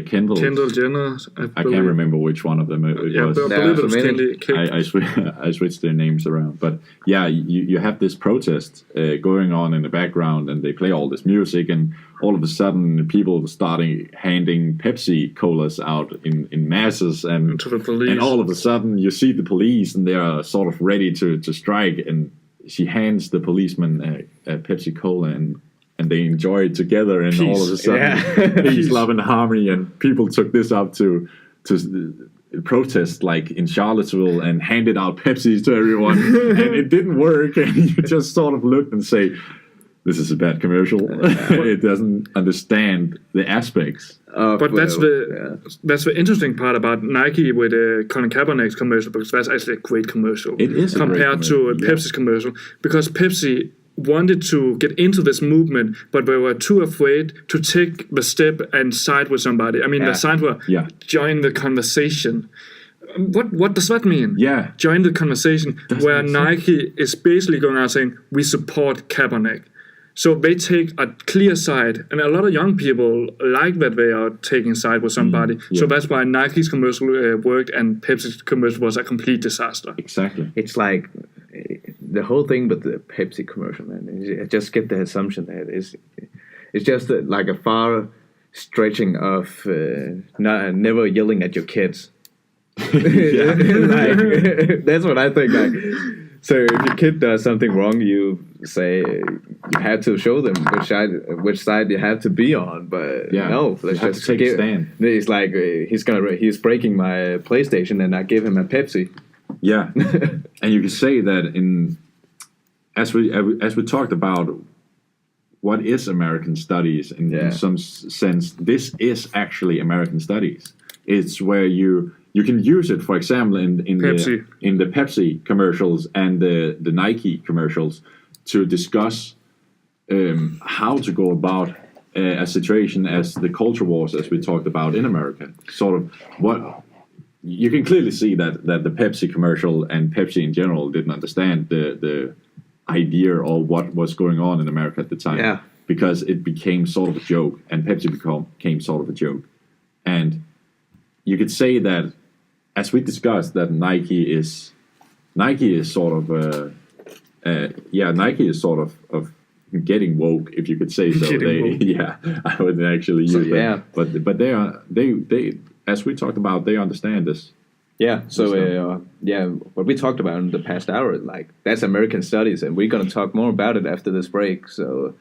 Kendall Jenner. I can't remember which one of them it was. But I believe it was Kendall. I switched their names around, but yeah, you have this protest going on in the background, and they play all this music, and all of a sudden people starting handing Pepsi colas out in masses, and to the police. And all of a sudden you see the police, and they are sort of ready to strike, and she hands the policeman a Pepsi Cola, and they enjoy it together, and peace. All of a sudden, peace, love, and harmony. And people took this up to protest, like in Charlottesville, and handed out Pepsis to everyone, and it didn't work. And you just sort of looked and say, "This is a bad commercial." It doesn't understand the aspects. But that's the interesting part about Nike with Colin Kaepernick's commercial, because that's actually a great commercial. It is compared to Pepsi's commercial, because Pepsi wanted to get into this movement, but they were too afraid to take the step and side with somebody. The signs were join the conversation. What does that mean? Yeah, join the conversation, where Nike is basically going out saying, we support Kaepernick. So they take a clear side, and a lot of young people like that they are taking side with somebody. So that's why Nike's commercial worked, and Pepsi's commercial was a complete disaster. Exactly. It's like the whole thing with the Pepsi commercial, man. I just get the assumption that it's just like a far stretching of never yelling at your kids. That's what I think. So if your kid does something wrong, you say you have to show them which side you have to be on. But no, let's just take a stand. It's like he's breaking my PlayStation, and I give him a Pepsi. Yeah, and you can say that as we talked about what is American Studies in some sense, this is actually American Studies. It's where you can use it, for example, in the Pepsi commercials and the Nike commercials, to discuss how to go about a situation as the culture wars, as we talked about in America. Sort of what you can clearly see that the Pepsi commercial and Pepsi in general didn't understand the idea or what was going on in America at the time, because it became sort of a joke, and Pepsi became sort of a joke. And you could say that, as we discussed, that Nike is sort of Nike is sort of getting woke, if you could say so. I wouldn't actually use that. But they as we talked about, they understand this. Yeah. So what we talked about in the past hour, like, that's American Studies, and we're going to talk more about it after this break. So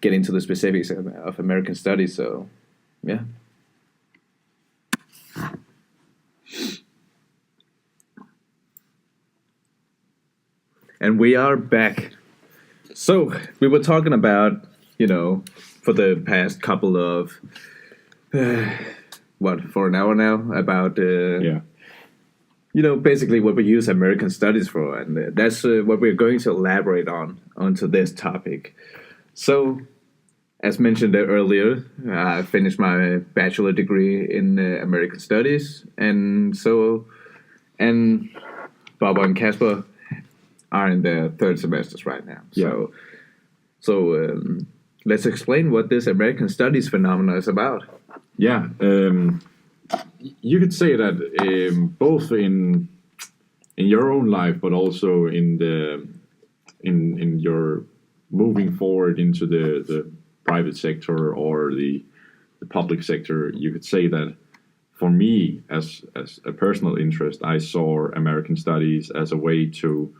get into the specifics of American Studies. So yeah. And we are back. So we were talking about, for the past couple of, for an hour now, about, basically what we use American Studies for. And that's what we're going to elaborate onto this topic. So, as mentioned earlier, I finished my bachelor degree in American Studies. And so and Bob and Casper are in their third semesters right now. So let's explain what this American Studies phenomenon is about. Yeah, you could say that both in your own life, but also in your moving forward into the private sector or the public sector. You could say that for me, as a personal interest, I saw American Studies as a way to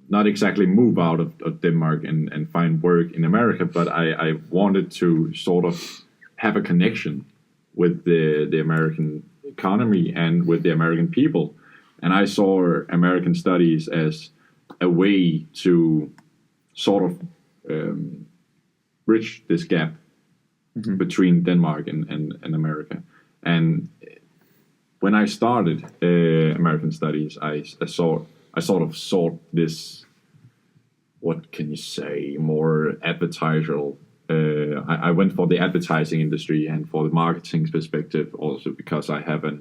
not exactly move out of Denmark and find work in America, but I wanted to sort of have a connection with the American economy and with the American people. And I saw American Studies as a way to sort of bridge this gap between Denmark and America. And when I started American Studies, I sort of saw this, what can you say, more advertiserial. I went for the advertising industry and for the marketing perspective also, because I have a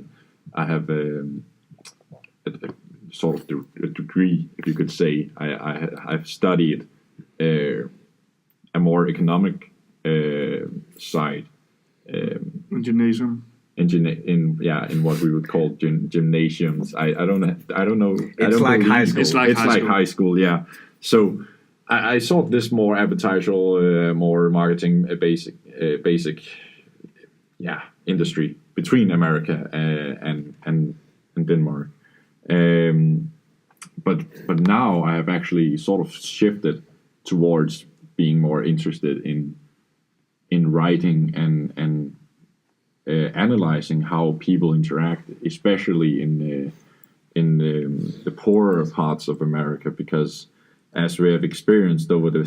sort of a degree, if you could say. I've studied a more economic side. Gymnasium. In what we would call gymnasiums. I don't know. It's like high school. It's like high school. Yeah. So I saw this more advertiserial, more marketing basic industry between America and Denmark. But now I have actually sort of shifted towards being more interested in writing and analyzing how people interact, especially in the poorer parts of America, because as we have experienced over the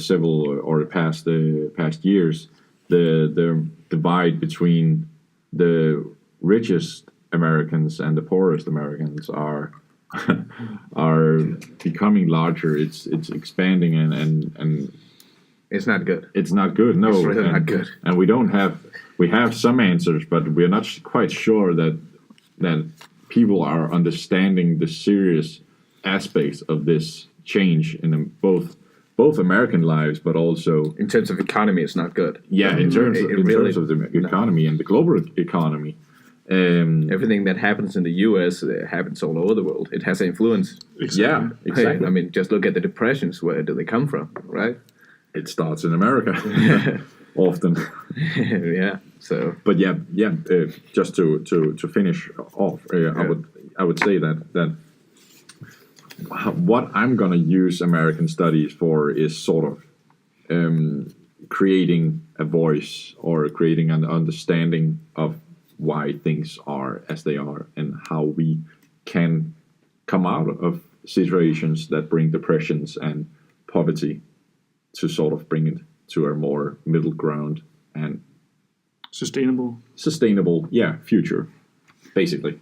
past years, the divide between the richest Americans and the poorest Americans are becoming larger. It's expanding and it's not good. It's not good. No, it's really not good. And we have some answers, but we're not quite sure that people are understanding the serious aspects of this change in both American lives, but also in terms of economy, it's not good. Yeah, in terms of the economy and the global economy. Everything that happens in the U.S. Happens all over the world. It has influence. Exactly. Yeah, exactly. I mean, just look at the depressions. Where do they come from, right? It starts in America, often. Yeah. So, but just to finish off, I would say that what I'm going to use American Studies for is sort of creating a voice or creating an understanding of why things are as they are and how we can come out of situations that bring depressions and poverty to sort of bring it to a more middle ground and sustainable future, basically.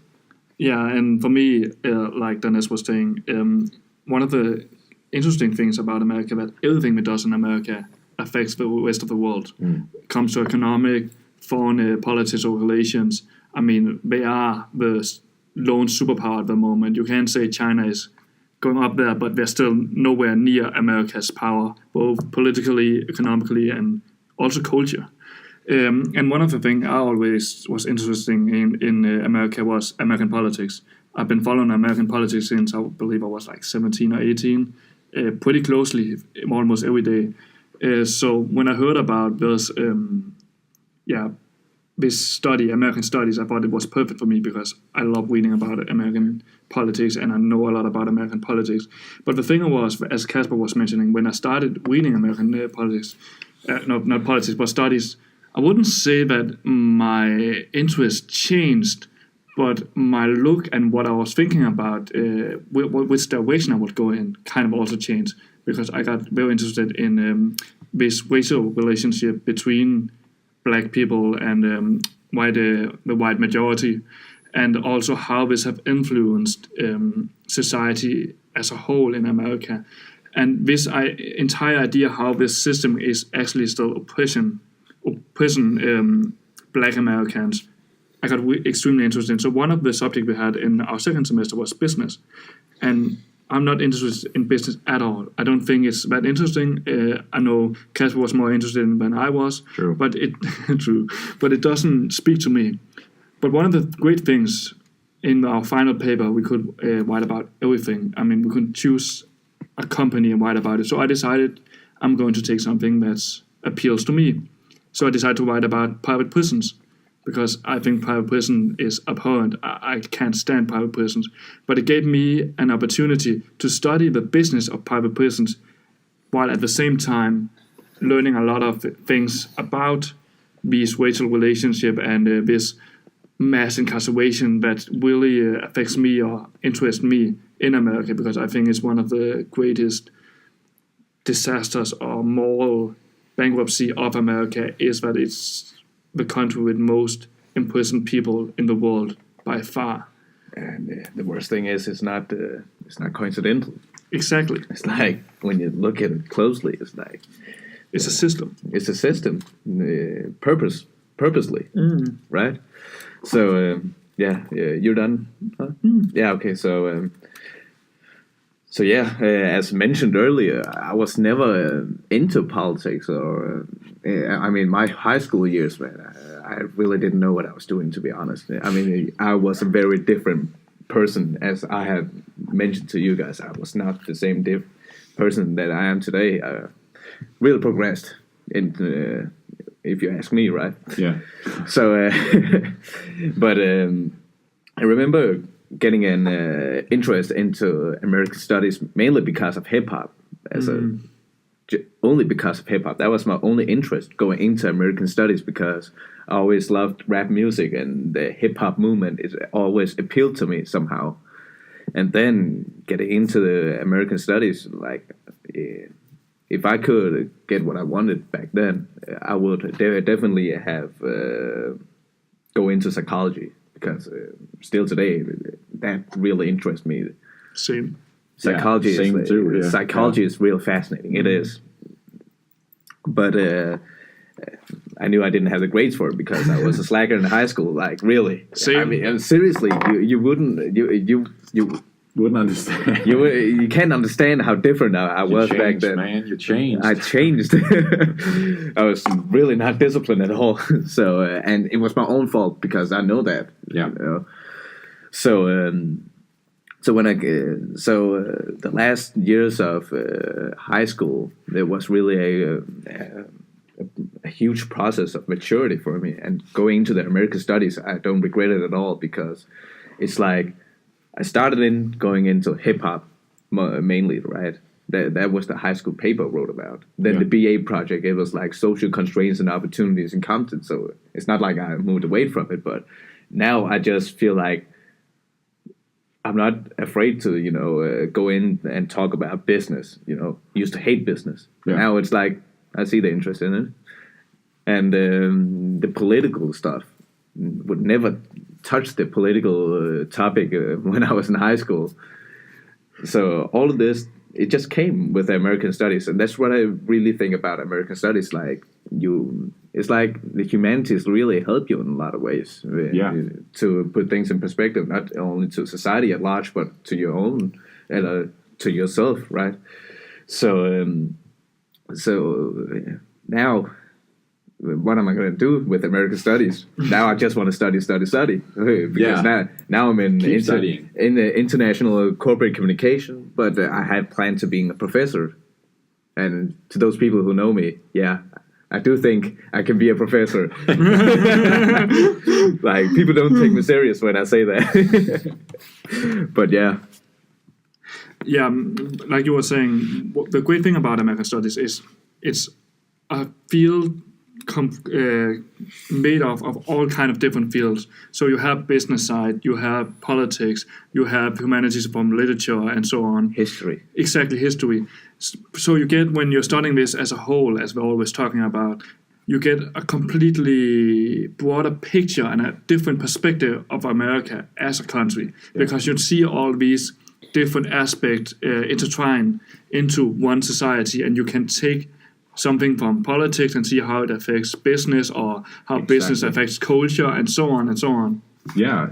Yeah, and for me, like Denne was saying, one of the interesting things about America, that everything it does in America affects the rest of the world. It comes to economic, foreign politics or relations. I mean, they are the lone superpower at the moment. You can't say China is going up there, but they're still nowhere near America's power, both politically, economically, and also culture. And one of the things I always was interesting in America was American politics. I've been following American politics since I believe I was like 17 or 18, pretty closely, almost every day. So when I heard about this, this study, American Studies, I thought it was perfect for me because I love reading about American politics and I know a lot about American politics. But the thing was, as Casper was mentioning, when I started reading American politics, not politics, but studies, I wouldn't say that my interest changed, but my look and what I was thinking about, which direction I would go in, kind of also changed, because I got very interested in this racial relationship between Black people and the white majority, and also how this have influenced society as a whole in America. And this entire idea how this system is actually still oppressing Black Americans I got extremely interested in. So one of the subjects we had in our second semester was business, and I'm not interested in business at all. I don't think it's that interesting. I know Casper was more interested in than I was, True. but it doesn't speak to me. But one of the great things in our final paper, we could write about everything. I mean, we could choose a company and write about it. So I decided I'm going to take something that appeals to me. So I decided to write about private prisons, because I think private prison is abhorrent. I can't stand private prisons. But it gave me an opportunity to study the business of private prisons, while at the same time learning a lot of things about these racial relationship and this mass incarceration that really affects me or interests me in America, because I think it's one of the greatest disasters or moral bankruptcy of America is that it's the country with most imprisoned people in the world by far. And the worst thing is, it's not coincidental. Exactly. It's like, when you look at it closely, it's like it's a system. It's a system, purposely, right? So you're done. Huh? Yeah. Okay. So as mentioned earlier, I was never into politics, or I mean, my high school years, man, I really didn't know what I was doing, to be honest. I mean, I was a very different person, as I have mentioned to you guys. I was not the same person that I am today. Really progressed, if you ask me, right? Yeah. So, but I remember getting an interest into American studies mainly because of hip hop. Only because of hip hop. That was my only interest going into American studies, because I always loved rap music, and the hip hop movement is always appealed to me somehow. And then getting into the American studies, like, if I could get what I wanted back then, I would definitely have go into psychology, because still today that really interests me. Same. Psychology is real fascinating. It is. But I knew I didn't have the grades for it, because I was a slacker in high school. Like, really. Same. I mean, seriously, you wouldn't understand. You can't understand how different I was back then. Man, you changed. I changed. I was really not disciplined at all. So and it was my own fault, because I know that. Yeah. You know? So when the last years of high school, there was really a huge process of maturity for me. And going into the American studies, I don't regret it at all, because it's like I started going into hip hop mainly, right? That was the high school paper I wrote about. Then the BA project, it was like social constraints and opportunities in Compton. So it's not like I moved away from it, but now I just feel like I'm not afraid to, go in and talk about business. Used to hate business. Yeah. Now it's like I see the interest in it. And the political stuff, would never touch the political topic when I was in high school. So all of this, it just came with American studies. And that's what I really think about American studies. Like, it's like the humanities really help you in a lot of ways to put things in perspective, not only to society at large, but to your own, to yourself, right? So now, what am I going to do with American studies? Now I just want to study. Because now I'm in the international corporate communication, but I had planned to being a professor. And to those people who know me, I do think I can be a professor. Like, people don't take me serious when I say that. But yeah. Yeah, like you were saying, the great thing about American studies is it's a field made of all kind of different fields. So you have business side, you have politics, you have humanities from literature, and so on. History. Exactly, history. So you get, when you're studying this as a whole, as we're always talking about, you get a completely broader picture and a different perspective of America as a country, because you see all these different aspects intertwined into one society, and you can take something from politics and see how it affects business or how business affects culture and so on and so on. Yeah.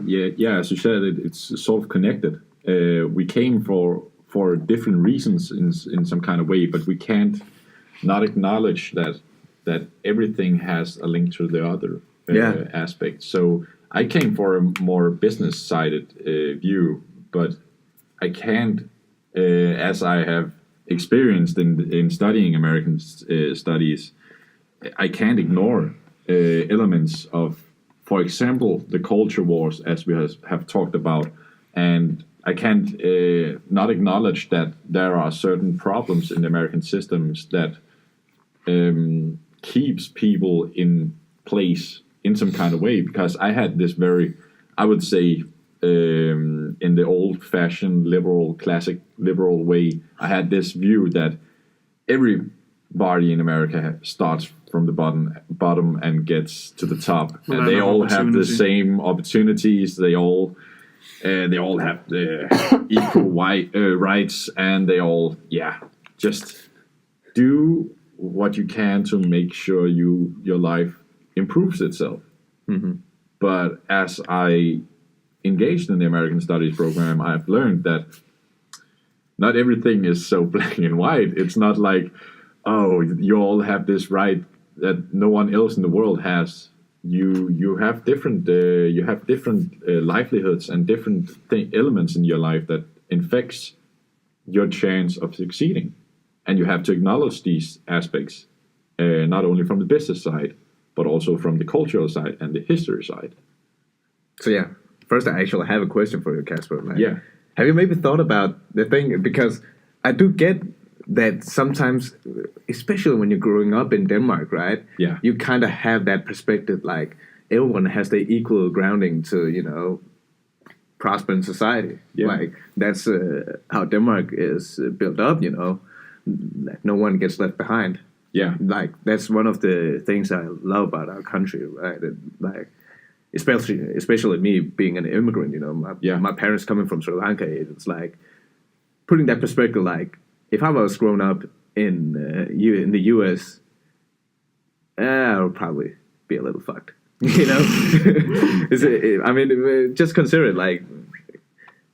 As you said, it's sort of connected. We came for different reasons in some kind of way, but we can't not acknowledge that everything has a link to the other aspect. So I came for a more business-sided view, but I can't, as I have experienced in studying American studies, I can't ignore elements of, for example, the culture wars, as we have talked about, and I can't not acknowledge that there are certain problems in the American systems that keeps people in place in some kind of way, because I had this very, I would say, in the old-fashioned liberal, classic liberal way, I had this view that everybody in America starts from the bottom and gets to the top, and they all have the same opportunities. They all have the equal rights, and they all just do what you can to make sure your life improves itself. Mm-hmm. But as I engaged in the American Studies program, I've learned that not everything is so black and white. It's not like, oh, you all have this right that no one else in the world has. You have different livelihoods and different elements in your life that affects your chance of succeeding, and you have to acknowledge these aspects, not only from the business side, but also from the cultural side and the history side. So first I actually have a question for you, Casper. Like, yeah. Have you maybe thought about the thing, because I do get that sometimes, especially when you're growing up in Denmark, right? Yeah. You kind of have that perspective, like everyone has the equal grounding to, prosper in society. Yeah. Like that's how Denmark is built up, like no one gets left behind. Yeah. Like that's one of the things I love about our country, right? Like especially me being an immigrant, my parents coming from Sri Lanka, it's like putting that perspective, like if I was grown up in the US, I would probably be a little fucked, just consider it, like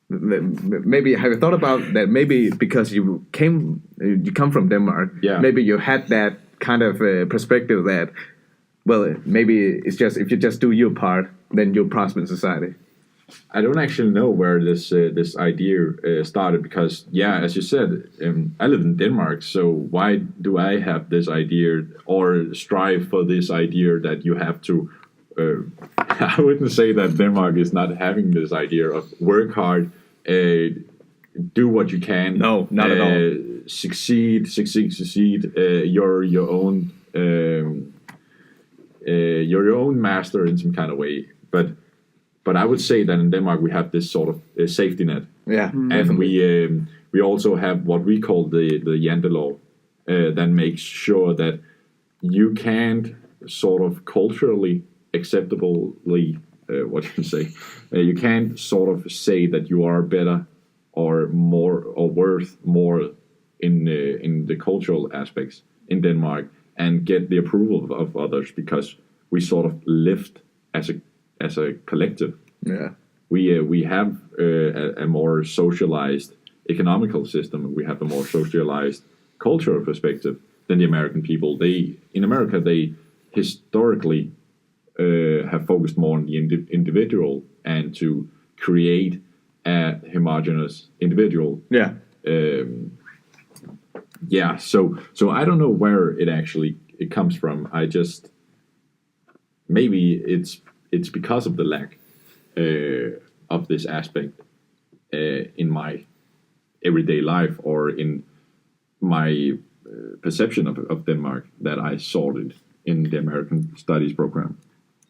maybe have you thought about that? Maybe because you come from Denmark, maybe you had that kind of perspective that, well, maybe it's just if you just do your part, then you'll prosper in society. I don't actually know where this idea started, because as you said, I live in Denmark, so why do I have this idea or strive for this idea that you have to I wouldn't say that Denmark is not having this idea of work hard, do what you can. No, not at all. Succeed. You're your own master in some kind of way. But I would say that in Denmark we have this sort of safety net. Yeah, and definitely. we also have what we call the Jantelov, that makes sure that you can't sort of culturally acceptably, you can't sort of say that you are better or more or worth more in the cultural aspects in Denmark and get the approval of others, because we sort of lift as a collective. Yeah, we have a more socialized economical system. We have a more socialized cultural perspective than the American people. In America they historically have focused more on the individual and to create a homogeneous individual. Yeah. So I don't know where it comes from. I just, maybe it's because of the lack of this aspect in my everyday life or in my perception of Denmark that I saw it in the American Studies program.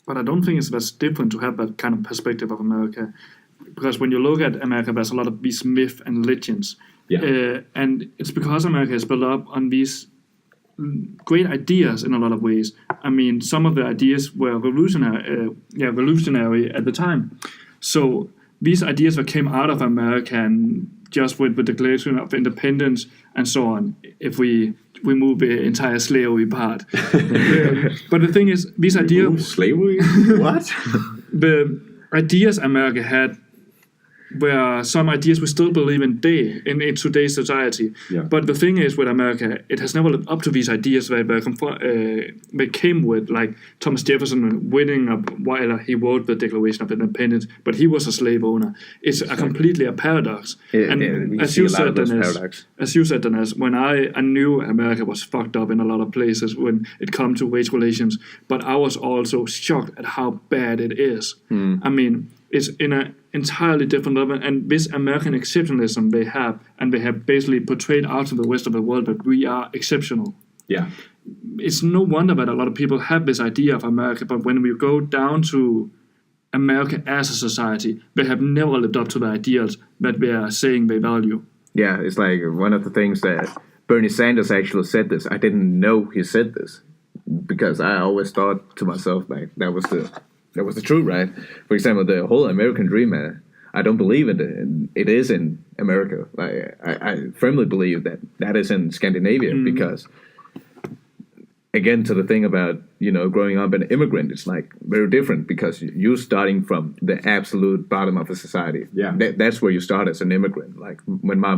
But I don't think it's that different to have that kind of perspective of America, because when you look at America, there's a lot of these myths and legends. Yeah. And it's because America is built up on these great ideas in a lot of ways. I mean, some of the ideas were revolutionary at the time. So these ideas that came out of America and just with the Declaration of Independence and so on, if we move the entire slavery part. But the thing is, these ideas... Slavery? What? The ideas America had were some ideas we still believe in today's society. Yeah. But the thing is with America, it has never lived up to these ideas they came with, like Thomas Jefferson winning while he wrote the Declaration of Independence, but he was a slave owner. It's completely a paradox. As you said, Denne, when I knew America was fucked up in a lot of places when it come to race relations, but I was also shocked at how bad it is. I mean, it's in an entirely different level, and this American exceptionalism they have basically portrayed out to the rest of the world that we are exceptional. Yeah. It's no wonder that a lot of people have this idea of America, but when we go down to America as a society, they have never lived up to the ideals that they are saying they value. Yeah, it's like one of the things that Bernie Sanders actually said this. I didn't know he said this because I always thought to myself like that was the truth, right? For example, the whole American dream, I don't believe it is in America. Like, I firmly believe that is in Scandinavia because, again, to the thing about, growing up an immigrant, it's like very different because you're starting from the absolute bottom of a society. Yeah. That's where you start as an immigrant. Like when my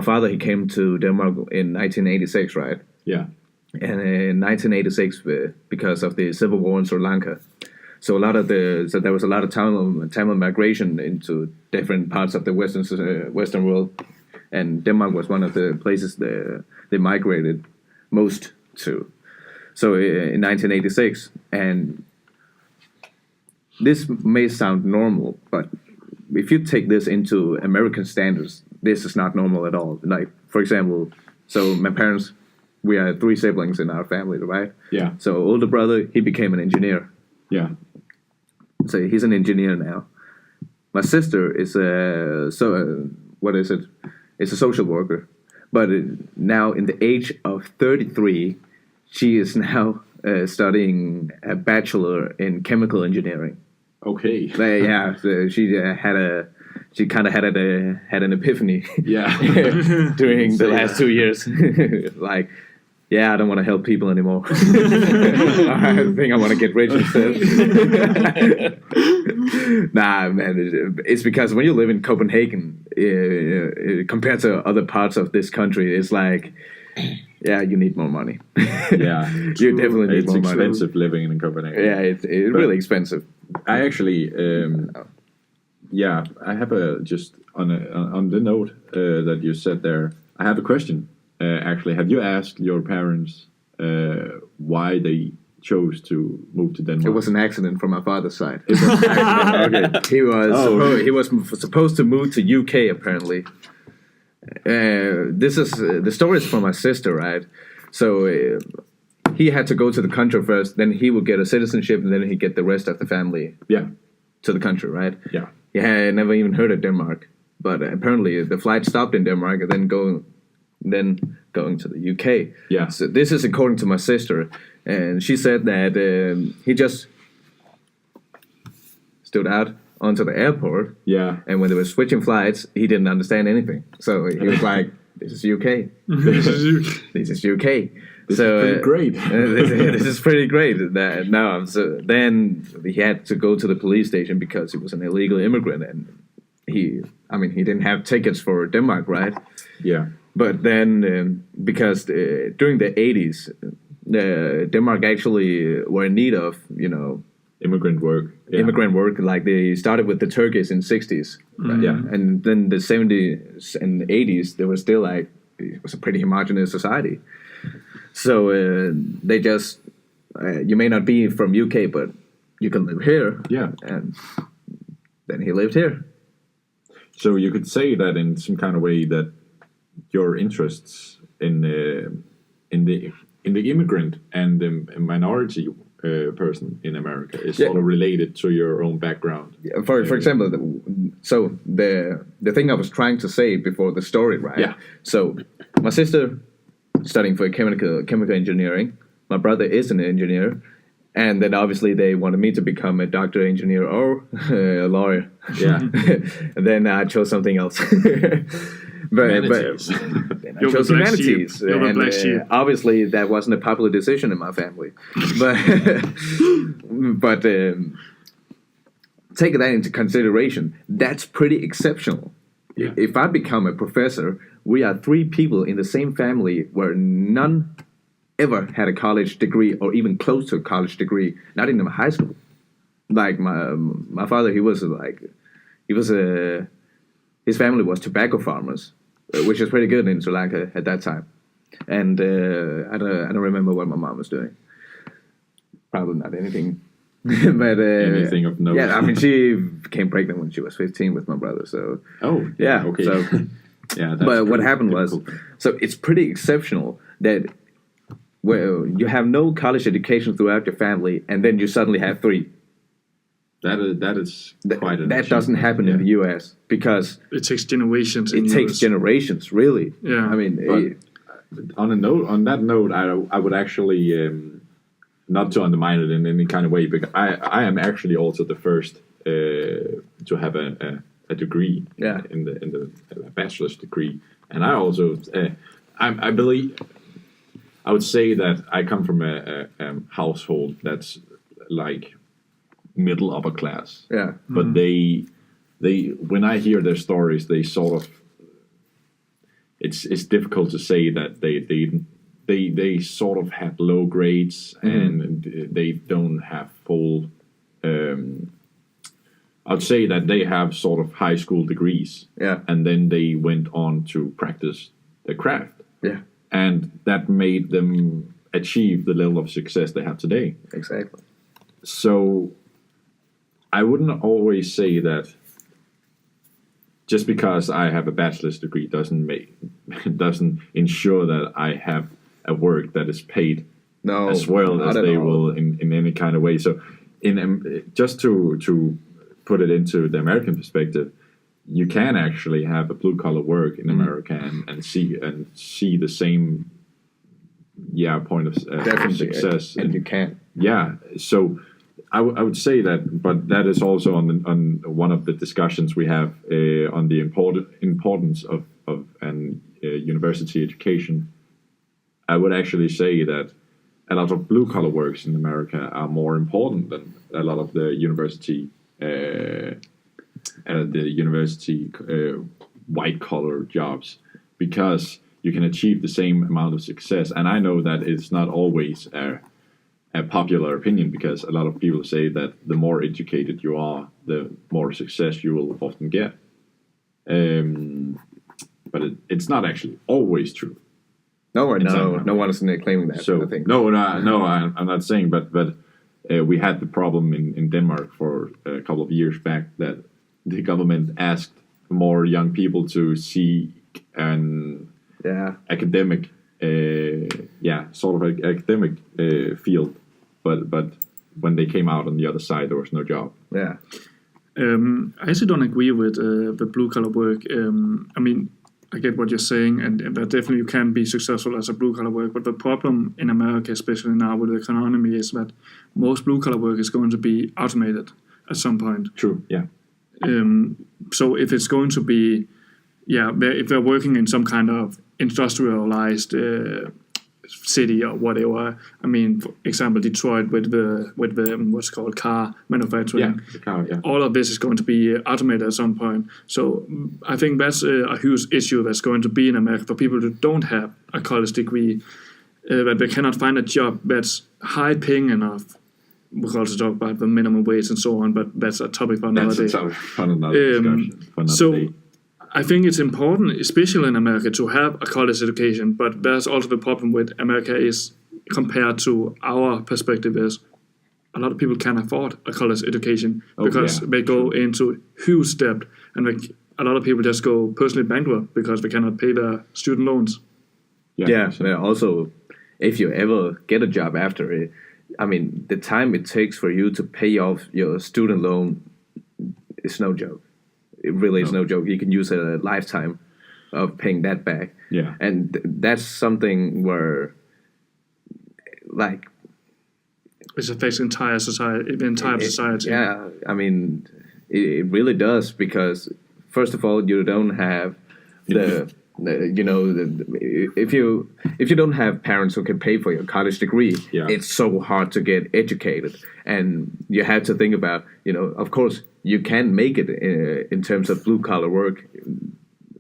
father, he came to Denmark in 1986, right? Yeah. And in 1986, because of the civil war in Sri Lanka, so there was a lot of Tamil migration into different parts of the Western world, and Denmark was one of the places they migrated most to. So in 1986, and this may sound normal, but if you take this into American standards, this is not normal at all. Like, for example, so my parents, we are 3 siblings in our family, right? Yeah. So older brother, he became an engineer. Yeah. So he's an engineer now. My sister is It's a social worker. But now in the age of 33, she is now studying a bachelor in chemical engineering. Okay. Yeah, so she kind of had an epiphany. Yeah. During the last 2 years. Like, yeah, I don't want to help people anymore. I think I want to get rich instead. Nah, man, it's because when you live in Copenhagen, compared to other parts of this country, it's like, yeah, you need more money. Yeah, you definitely need more money. It's expensive living in Copenhagen. Yeah, it's really expensive. I actually, I have just on the note that you said there, I have a question. Actually, have you asked your parents why they chose to move to Denmark? It was an accident from my father's side. He was supposed to move to UK apparently. This is the story is from my sister, right? So he had to go to the country first, then he would get a citizenship, and then he'd get the rest of the family. Yeah. To the country, right? Yeah. He had never even heard of Denmark, but apparently the flight stopped in Denmark, and then going to the UK. Yeah. So this is according to my sister, and she said that he just stood out onto the airport. Yeah. And when they were switching flights, he didn't understand anything. So he was like, "This is UK. This is UK." This is pretty great. This is pretty great. So then he had to go to the police station because he was an illegal immigrant, and he didn't have tickets for Denmark, right? Yeah. But then, because during the 80s, Denmark actually were in need of, immigrant work. Yeah. Immigrant work, like they started with the Turkish in 60s. Right? Yeah. And then the 70s and 80s, there was still it was a pretty homogenous society. So they just, you may not be from UK, but you can live here. Yeah. And then he lived here. So you could say that in some kind of way that your interests in the immigrant and the minority person in America is sort of related to your own background. Yeah, for example, so the thing I was trying to say before the story, right? Yeah. So my sister studying for chemical engineering. My brother is an engineer, And then obviously they wanted me to become a doctor, engineer, or a lawyer. Yeah. And then I chose something else. Humanities. I chose humanities. And obviously that wasn't a popular decision in my family. But take that into consideration. That's pretty exceptional. Yeah. If I become a professor, we are 3 people in the same family where none ever had a college degree or even close to a college degree, not even high school. Like my father, his family was tobacco farmers, which is pretty good in Sri Lanka at that time. And I don't remember what my mom was doing. Probably not anything. But anything of note. Yeah, I mean, she became pregnant when she was 15 with my brother. So yeah, okay. So yeah, but what happened was, so it's pretty exceptional that you have no college education throughout your family, and then you suddenly have 3. That is quite an that doesn't happen in the U.S. because it takes generations. It takes generations, really. Yeah, I mean, on that note, I would actually. Not to undermine it in any kind of way, because I am actually also the first to have a degree in the bachelor's degree, and I also I believe I would say that I come from a household that's like middle upper class. Yeah, but they when I hear their stories, they sort of it's difficult to say that they sort of have low grades and they don't have full. I'd say that they have sort of high school degrees, and then they went on to practice their craft, and that made them achieve the level of success they have today. Exactly. So I wouldn't always say that just because I have a bachelor's degree doesn't ensure that I have a work that is paid as well as they will in any kind of way. So, just to put it into the American perspective, you can actually have a blue collar work in America and see the same point of success. And you can. Yeah. So I would say that, but that is also on one of the discussions we have on the importance of an university education. I would actually say that a lot of blue-collar works in America are more important than a lot of the university white-collar jobs, because you can achieve the same amount of success. And I know that it's not always a popular opinion, because a lot of people say that the more educated you are, the more success you will often get. But it's not actually always true. No one is claiming that. So I think. No, I'm not saying, but we had the problem in Denmark for a couple of years back that the government asked more young people to seek an academic, academic field, but when they came out on the other side, there was no job. Yeah. I actually don't agree with the blue collar work. I mean, I get what you're saying, and that definitely you can be successful as a blue collar work. But the problem in America, especially now with the economy, is that most blue collar work is going to be automated at some point. True. Yeah. So if it's going to be, if they're working in some kind of industrialized city or whatever. I mean, for example, Detroit with the what's called car manufacturing. Yeah, the car. Yeah. All of this is going to be automated at some point. So I think that's a huge issue that's going to be in America for people who don't have a college degree, that they cannot find a job that's high paying enough. We can also talk about the minimum wage and so on, but that's a topic for another day. That's a topic for another discussion. Day. I think it's important, especially in America, to have a college education, but there's also the problem with America is, compared to our perspective, is a lot of people can't afford a college education because they go into huge debt, and a lot of people just go personally bankrupt because they cannot pay their student loans. Yeah. Also, if you ever get a job after it, I mean, the time it takes for you to pay off your student loan is no joke. It really is no joke. You can use a lifetime of paying that back. Yeah. And that's something where, like, Which affects entire society. Yeah, I mean, it really does, because first of all, you don't have if you don't have parents who can pay for your college degree, it's so hard to get educated, and you have to think about, of course you can make it in terms of blue collar work,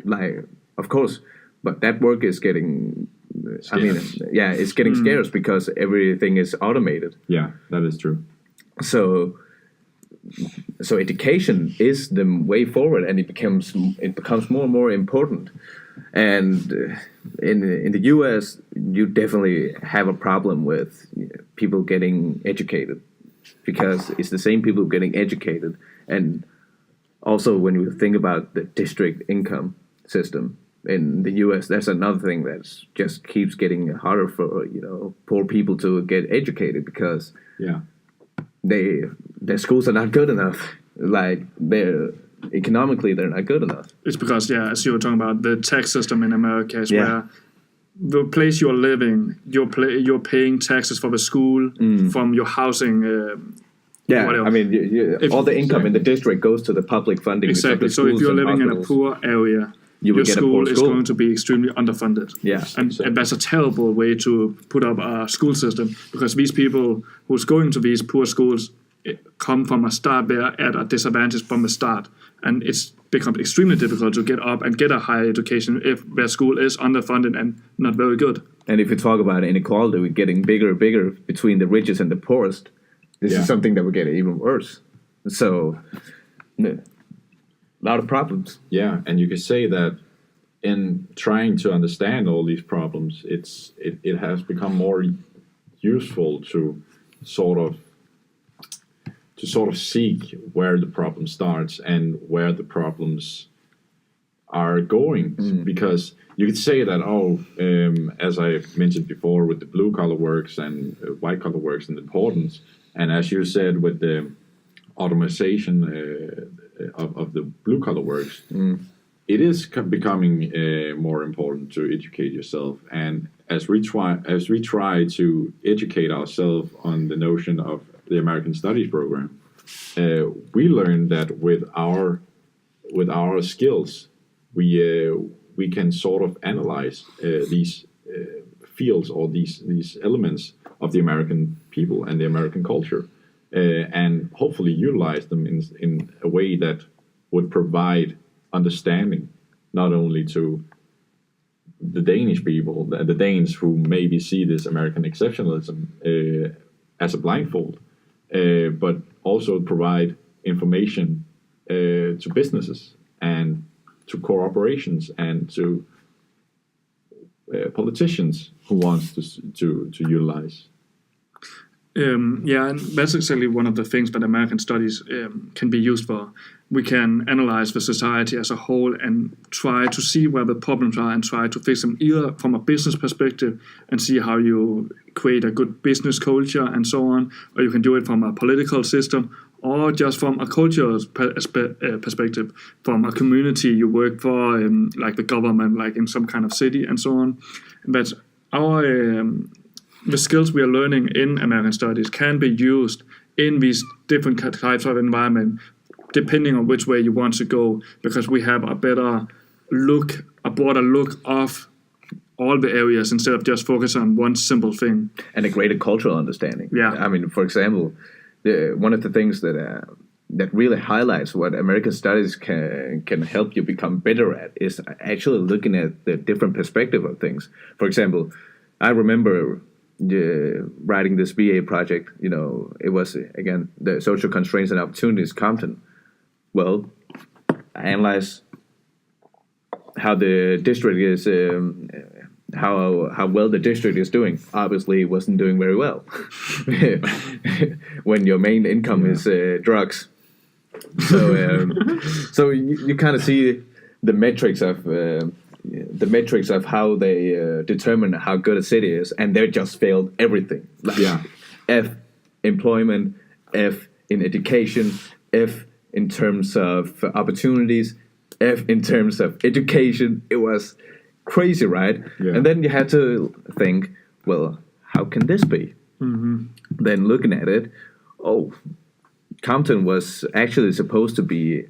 like, of course, but that work is getting scarce. It's getting scarce because everything is automated. Yeah, that is true. So education is the way forward, and it becomes more and more important. And in the US, you definitely have a problem with people getting educated, because it's the same people getting educated. And also, when you think about the district income system in the US, that's another thing that just keeps getting harder for poor people to get educated, because their schools are not good enough. Like, economically they're not good enough. It's because, as you were talking about, the tax system in America is where the place you're living, you're paying taxes for the school from your housing. I mean, all the income in the district goes to the public funding. Exactly. So if you're living in a poor area, your school is going to be extremely underfunded. Yeah. And that's a terrible way to put up a school system, because these people who's going to these poor schools come from a start there at a disadvantage from the start. And it's become extremely difficult to get up and get a higher education if their school is underfunded and not very good. And if you talk about inequality, we're getting bigger and bigger between the richest and the poorest. This is something that will get even worse. So, a lot of problems. Yeah, and you could say that in trying to understand all these problems, it has become more useful to sort of seek where the problem starts and where the problems are going. Because you could say that, as I mentioned before, with the blue collar works and white collar works and the importance, and as you said, with the automation of the blue collar works, it is becoming more important to educate yourself. And as we try to educate ourselves on the notion of the American Studies program, we learned that with our skills, we can sort of analyze these fields or these elements of the American people and the American culture, and hopefully utilize them in a way that would provide understanding, not only to the Danish people, the Danes who maybe see this American exceptionalism as a blindfold, but also provide information to businesses and to corporations and to politicians who wants to utilize. And that's exactly one of the things that American Studies can be used for. We can analyze the society as a whole and try to see where the problems are and try to fix them, either from a business perspective and see how you create a good business culture and so on, or you can do it from a political system, or just from a cultural perspective, from a community you work for, like the government, like in some kind of city and so on. But the skills we are learning in American Studies can be used in these different types of environment, depending on which way you want to go, because we have a broader look of all the areas instead of just focusing on one simple thing. And a greater cultural understanding. Yeah. I mean, for example, one of the things that really highlights what American Studies can help you become better at is actually looking at the different perspective of things. For example, I remember writing this BA project, it was, again, the social constraints and opportunities, Compton. Well, I analyze how the district is, how well the district is doing. Obviously, it wasn't doing very well when your main income is drugs. So you kind of see the metrics of how they determine how good a city is, and they just failed everything. F employment, F in education, F in terms of opportunities, F in terms of education. It was crazy, right? Yeah. And then you had to think, well, how can this be? Then looking at it, Compton was actually supposed to be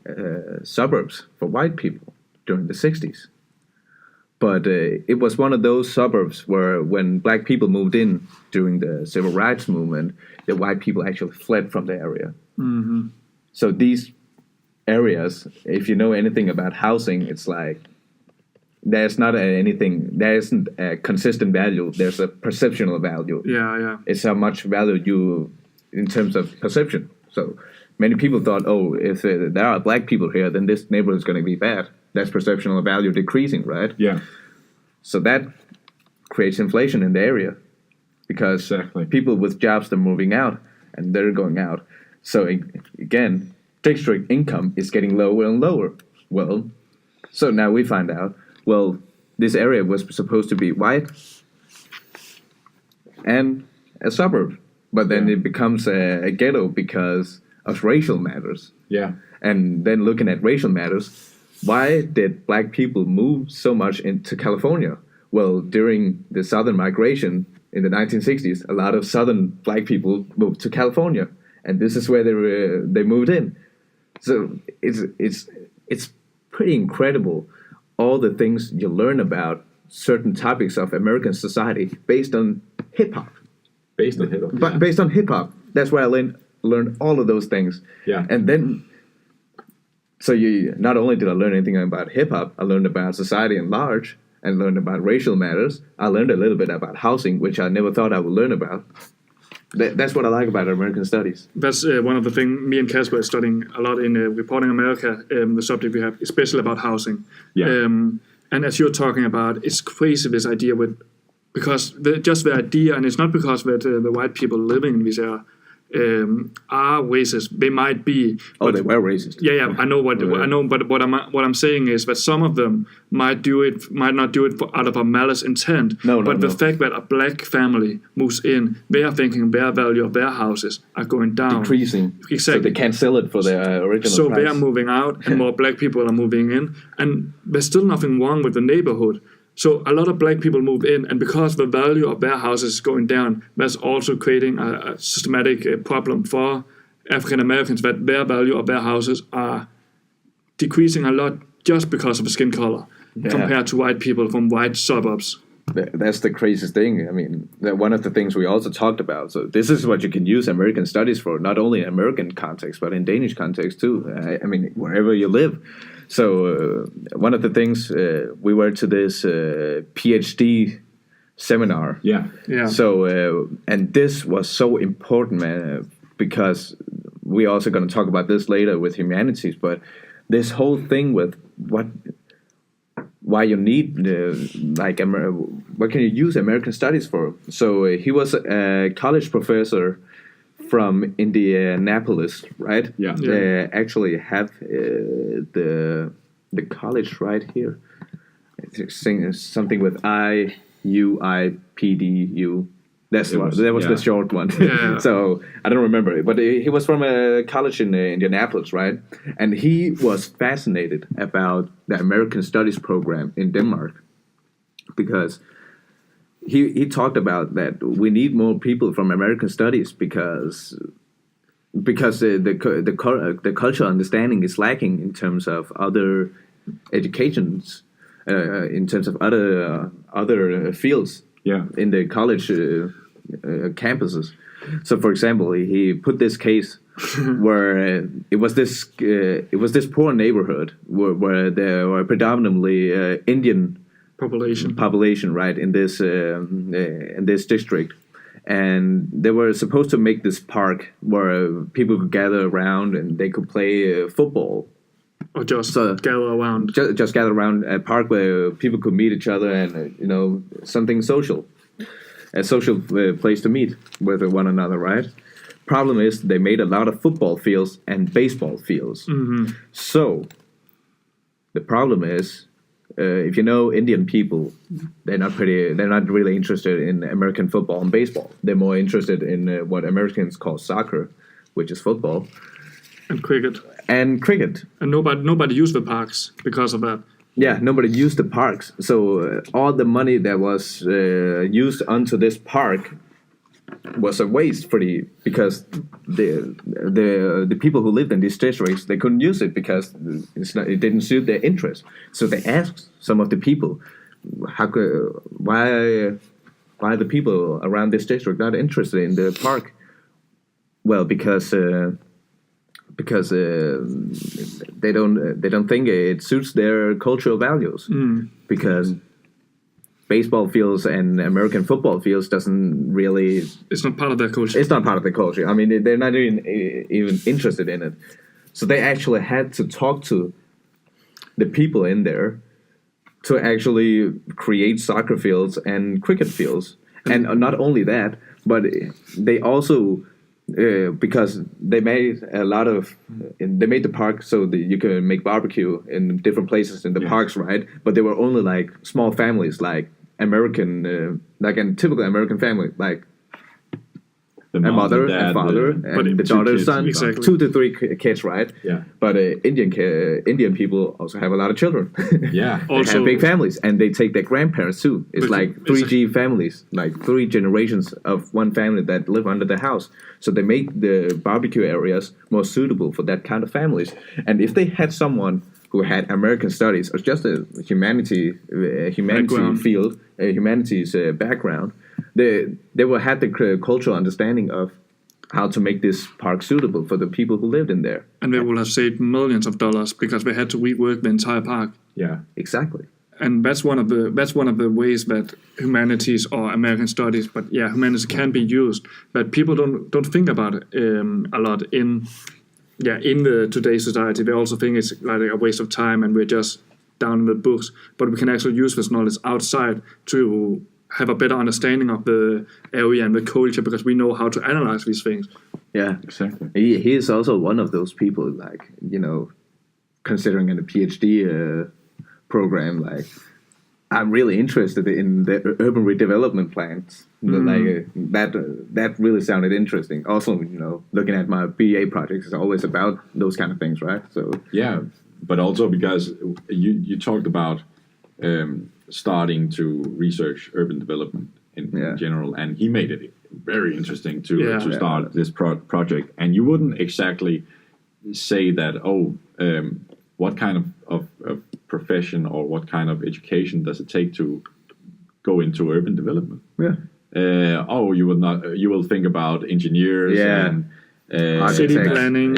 suburbs for white people during the 60s. But it was one of those suburbs where when black people moved in during the civil rights movement, the white people actually fled from the area. So these areas, if you know anything about housing, it's like there isn't a consistent value. There's a perceptual value. Yeah. It's how much value you, in terms of perception. So many people thought, if there are black people here, then this neighborhood is going to be bad. That's perceptual value decreasing, right? Yeah. So that creates inflation in the area because people with jobs, they're moving out and they're going out. So again, district income is getting lower and lower. Well, so now we find out, this area was supposed to be white and a suburb, but then it becomes a ghetto because of racial matters. Yeah. And then looking at racial matters, why did black people move so much into California? Well, during the Southern migration in the 1960s, a lot of Southern black people moved to California, and this is where they moved in. So it's pretty incredible, all the things you learn about certain topics of American society based on hip hop. Based on hip hop. But based on hip hop, that's where I learned all of those things. Yeah. And then. So not only did I learn anything about hip-hop, I learned about society at large and learned about racial matters. I learned a little bit about housing, which I never thought I would learn about. That's what I like about American studies. That's one of the things me and Casper are studying a lot in Reporting America, the subject we have, especially about housing. Yeah. And as you're talking about, it's crazy, this idea because the idea, and it's not because that the white people living in this area are racist. They might be. They were racist. Yeah. I know but what I'm saying is that some of them might not do it out of a malice intent. But the fact that a black family moves in, they are thinking their value of their houses are going down, decreasing. Exactly. So they can't sell it for their original So price. they are moving out, and more black people are moving in, and there's still nothing wrong with the neighborhood. So a lot of black people move in, and because the value of their houses is going down, that's also creating a systematic problem for African Americans, that their value of their houses are decreasing a lot just because of the skin color compared to white people from white suburbs. That's the craziest thing. I mean, one of the things we also talked about. So this is what you can use American studies for, not only in American context, but in Danish context too. I mean, wherever you live. So one of the things, we were to this PhD seminar. Yeah. So, and this was so important, man, because we're also going to talk about this later with humanities, but this whole thing with why you need, what can you use American studies for? So he was a college professor from Indianapolis, right? Yeah. They actually have the college right here. It's something with IUIPDU. That was the short one. Yeah. So I don't remember it, but he was from a college in Indianapolis, right? And he was fascinated about the American Studies program in Denmark because he talked about that we need more people from American Studies because the cultural understanding is lacking in terms of other educations, in terms of other fields. Yeah. In the college campuses. So, for example, he put this case where it was this poor neighborhood where there were predominantly Indian population, right, in this district, and they were supposed to make this park where people could gather around and they could play football. Or just gather around. Just gather around a park where people could meet each other and, something social. A social place to meet with one another, right? Problem is they made a lot of football fields and baseball fields. Mm-hmm. So the problem is, if you know Indian people, they're not really interested in American football and baseball. They're more interested in what Americans call soccer, which is football. And cricket. And nobody used the parks because of that. Yeah, nobody used the parks. So all the money that was used onto this park was a waste because the people who lived in these districts, they couldn't use it because it didn't suit their interest. So they asked some of the people, why are the people around this district not interested in the park? Well, because they don't think it suits their cultural values. Because baseball fields and American football fields doesn't really... It's not part of their culture. It's not part of their culture. I mean, they're not even interested in it. So they actually had to talk to the people in there to actually create soccer fields and cricket fields. And not only that, but they also... because they made they made the park so that you can make barbecue in different places in the parks, right? But they were only like small families, like American, like a typical American family, like a mother, a father, and the daughter's son, exactly. 2 to 3 kids, right? Yeah. But Indian people also have a lot of children. Yeah. They have big families, and they take their grandparents too. It's like 3G families, like 3 generations of one family that live under the house. So they make the barbecue areas more suitable for that kind of families. And if they had someone who had American studies or just a humanities background, they will have the cultural understanding of how to make this park suitable for the people who lived in there. And they will have saved millions of dollars because they had to rework the entire park. Yeah, exactly. And that's one of the ways that humanities or American studies, but yeah, humanities can be used. But people don't think about it a lot in the today's society. They also think it's like a waste of time and we're just down in the books. But we can actually use this knowledge outside to have a better understanding of the area and the culture because we know how to analyze these things. Yeah, exactly. He is also one of those people, like, you know, considering in a PhD program, like, I'm really interested in the urban redevelopment plans. Like that really sounded interesting. Also, you know, looking at my BA projects is always about those kind of things, right? So yeah, but also because you talked about starting to research urban development in general, and he made it very interesting to start this project. And you wouldn't exactly say that, what kind of profession or what kind of education does it take to go into urban development? Yeah. You will think about engineers and city planning,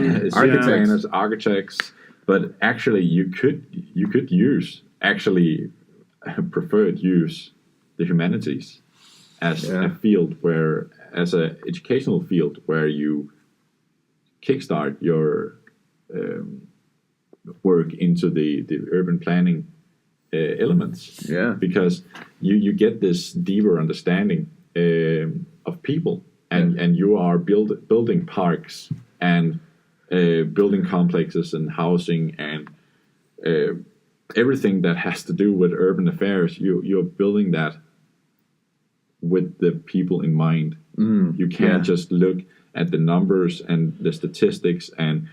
architects, but actually you could use preferred use the humanities as a field as an educational field where you kickstart your work into the urban planning elements. Yeah, because you get this deeper understanding of people, and you are building parks and building complexes and housing and everything that has to do with urban affairs. You're building that with the people in mind. You can't just look at the numbers and the statistics, and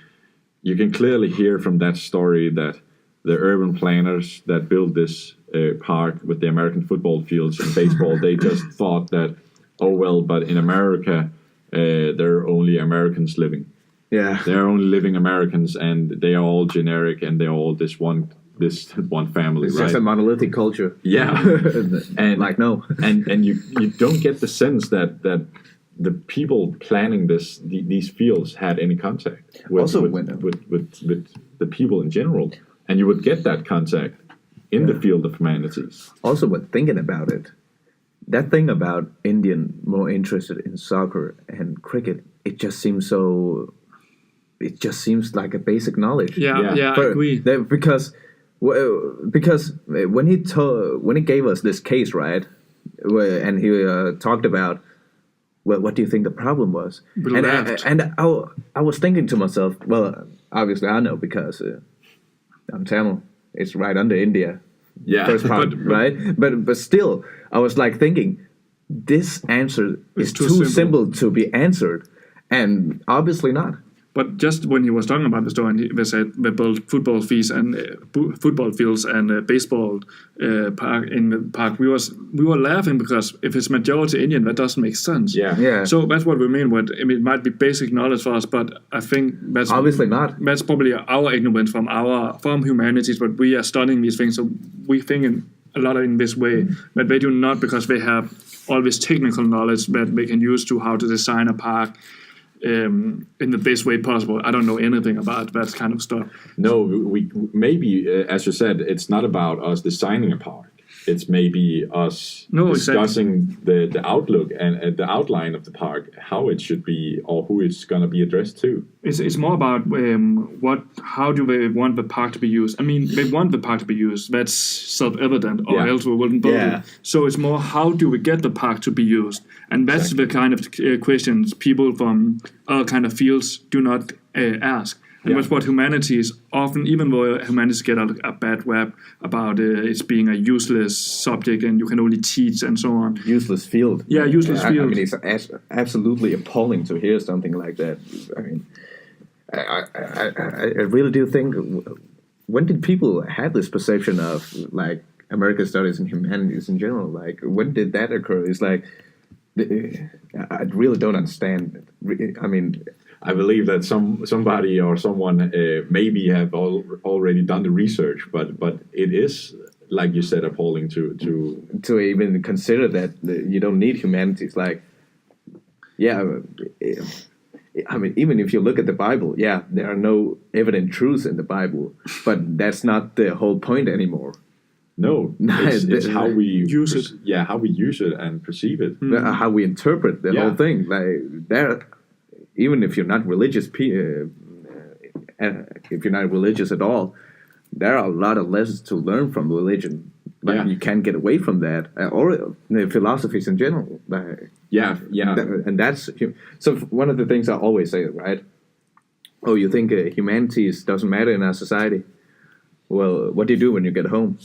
you can clearly hear from that story that the urban planners that built this park with the American football fields and baseball, they just thought that, but in America, there are only Americans living. Yeah, they're only living Americans, and they are all generic, and they're all this one family. It's right? just a monolithic culture. Yeah, and like no, and you don't get the sense that the people planning these fields had any contact with the people in general, and you would get that contact in the field of humanities. Also, when thinking about it, that thing about Indian more interested in soccer and cricket, it just seems like a basic knowledge. Yeah, I agree. Because when he gave us this case, right, and he talked about, well, what do you think the problem was? And I was thinking to myself, well, obviously I know because I'm Tamil. It's right under India. Yeah, first part, right? But still, I was like thinking, this answer is too simple to be answered, and obviously not. But just when he was talking about the story, and they said they built football fields and baseball park in the park. We were laughing because if it's majority Indian, that doesn't make sense. Yeah. So that's what we mean. It might be basic knowledge for us, but I think that's obviously not. That's probably our ignorance from humanities. But we are studying these things, so we think a lot in this way. But they do not, because they have all this technical knowledge that they can use to how to design a park in the best way possible. I don't know anything about that kind of stuff. No, we maybe, as you said, it's not about us designing a park. It's maybe us discussing the outlook and the outline of the park, how it should be, or who it's going to be addressed to. It's more about how do they want the park to be used. I mean, they want the park to be used. That's self-evident, or else we wouldn't build it. So it's more, how do we get the park to be used? And that's the kind of questions people from other kind of fields do not ask. And that's what humanities often, even though humanities get a bad rap about it's being a useless subject and you can only teach and so on. Useless field. Yeah, useless field. I mean, it's absolutely appalling to hear something like that. I mean, I really do think, when did people have this perception of, like, American Studies and Humanities in general? Like, when did that occur? It's like, I really don't understand. I mean, I believe that somebody or someone maybe have already done the research, but it is, like you said, appalling to even consider that you don't need humanities. Like, I mean, even if you look at the Bible, there are no evident truths in the Bible, but that's not the whole point anymore. No, it's how we use it. Yeah, how we use it and perceive it. How we interpret the whole thing. Like, there. Even if you're not religious, if you're not religious at all, there are a lot of lessons to learn from religion. Like, you can't get away from that, or philosophies in general. And that's so. One of the things I always say, right? Oh, you think humanities doesn't matter in our society? Well, what do you do when you get home?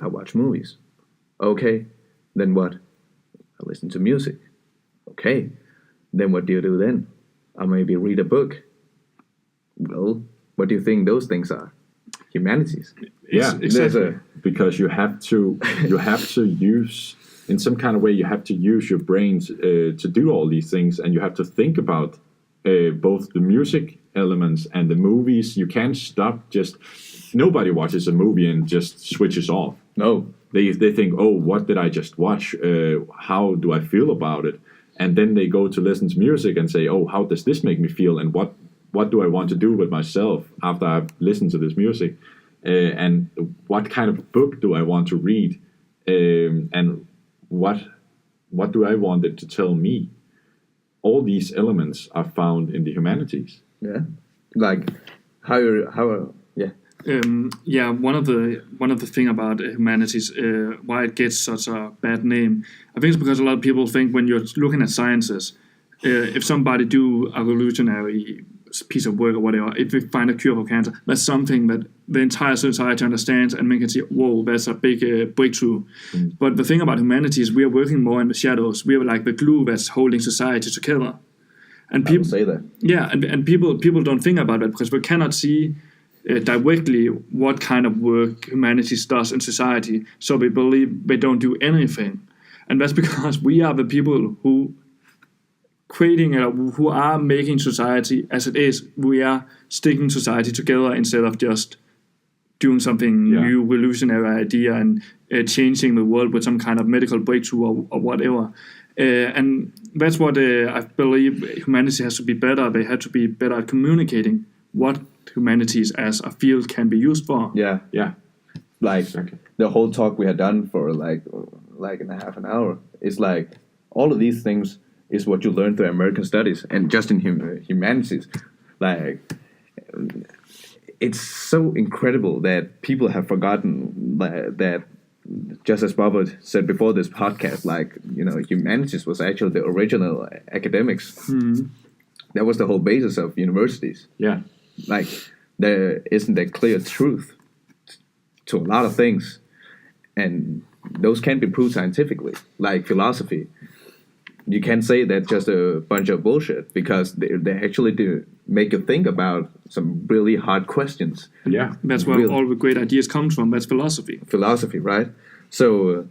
I watch movies. Okay, then what? I listen to music. Okay, then what do you do then? I maybe read a book. Well, what do you think those things are? Humanities. Exactly. Because you have to use, in some kind of way, you have to use your brains to do all these things, and you have to think about both the music elements and the movies. You can't stop nobody watches a movie and just switches off. No. They think, oh, what did I just watch? How do I feel about it? And then they go to listen to music and say, oh, how does this make me feel? And what do I want to do with myself after I've listened to this music? And what kind of book do I want to read? And what do I want it to tell me? All these elements are found in the humanities. Yeah. Like, one of the thing about humanities, why it gets such a bad name, I think it's because a lot of people think when you're looking at sciences, if somebody do a revolutionary piece of work or whatever, if we find a cure for cancer, that's something that the entire society understands, and man can see, whoa, that's a big breakthrough. But the thing about humanities, we are working more in the shadows. We are like the glue that's holding society together. And people say that. Yeah, and people don't think about that because we cannot see directly what kind of work humanities does in society, so we believe they don't do anything. And that's because we are the people who who are making society as it is. We are sticking society together instead of just doing something new, revolutionary idea and changing the world with some kind of medical breakthrough or whatever. And that's what I believe humanity has to be better. They have to be better at communicating what humanities as a field can be used for. Yeah. Like the whole talk we had done for like in a half an hour is like all of these things is what you learn through American Studies and just in humanities. Like, it's so incredible that people have forgotten that, just as Robert said before this podcast, like, humanities was actually the original academics. That was the whole basis of universities. Yeah. Like, there isn't a clear truth to a lot of things, and those can't be proved scientifically, like philosophy. You can't say that's just a bunch of bullshit because they actually do. make you think about some really hard questions. Yeah, that's where all the great ideas come from. That's philosophy. Philosophy, right? So,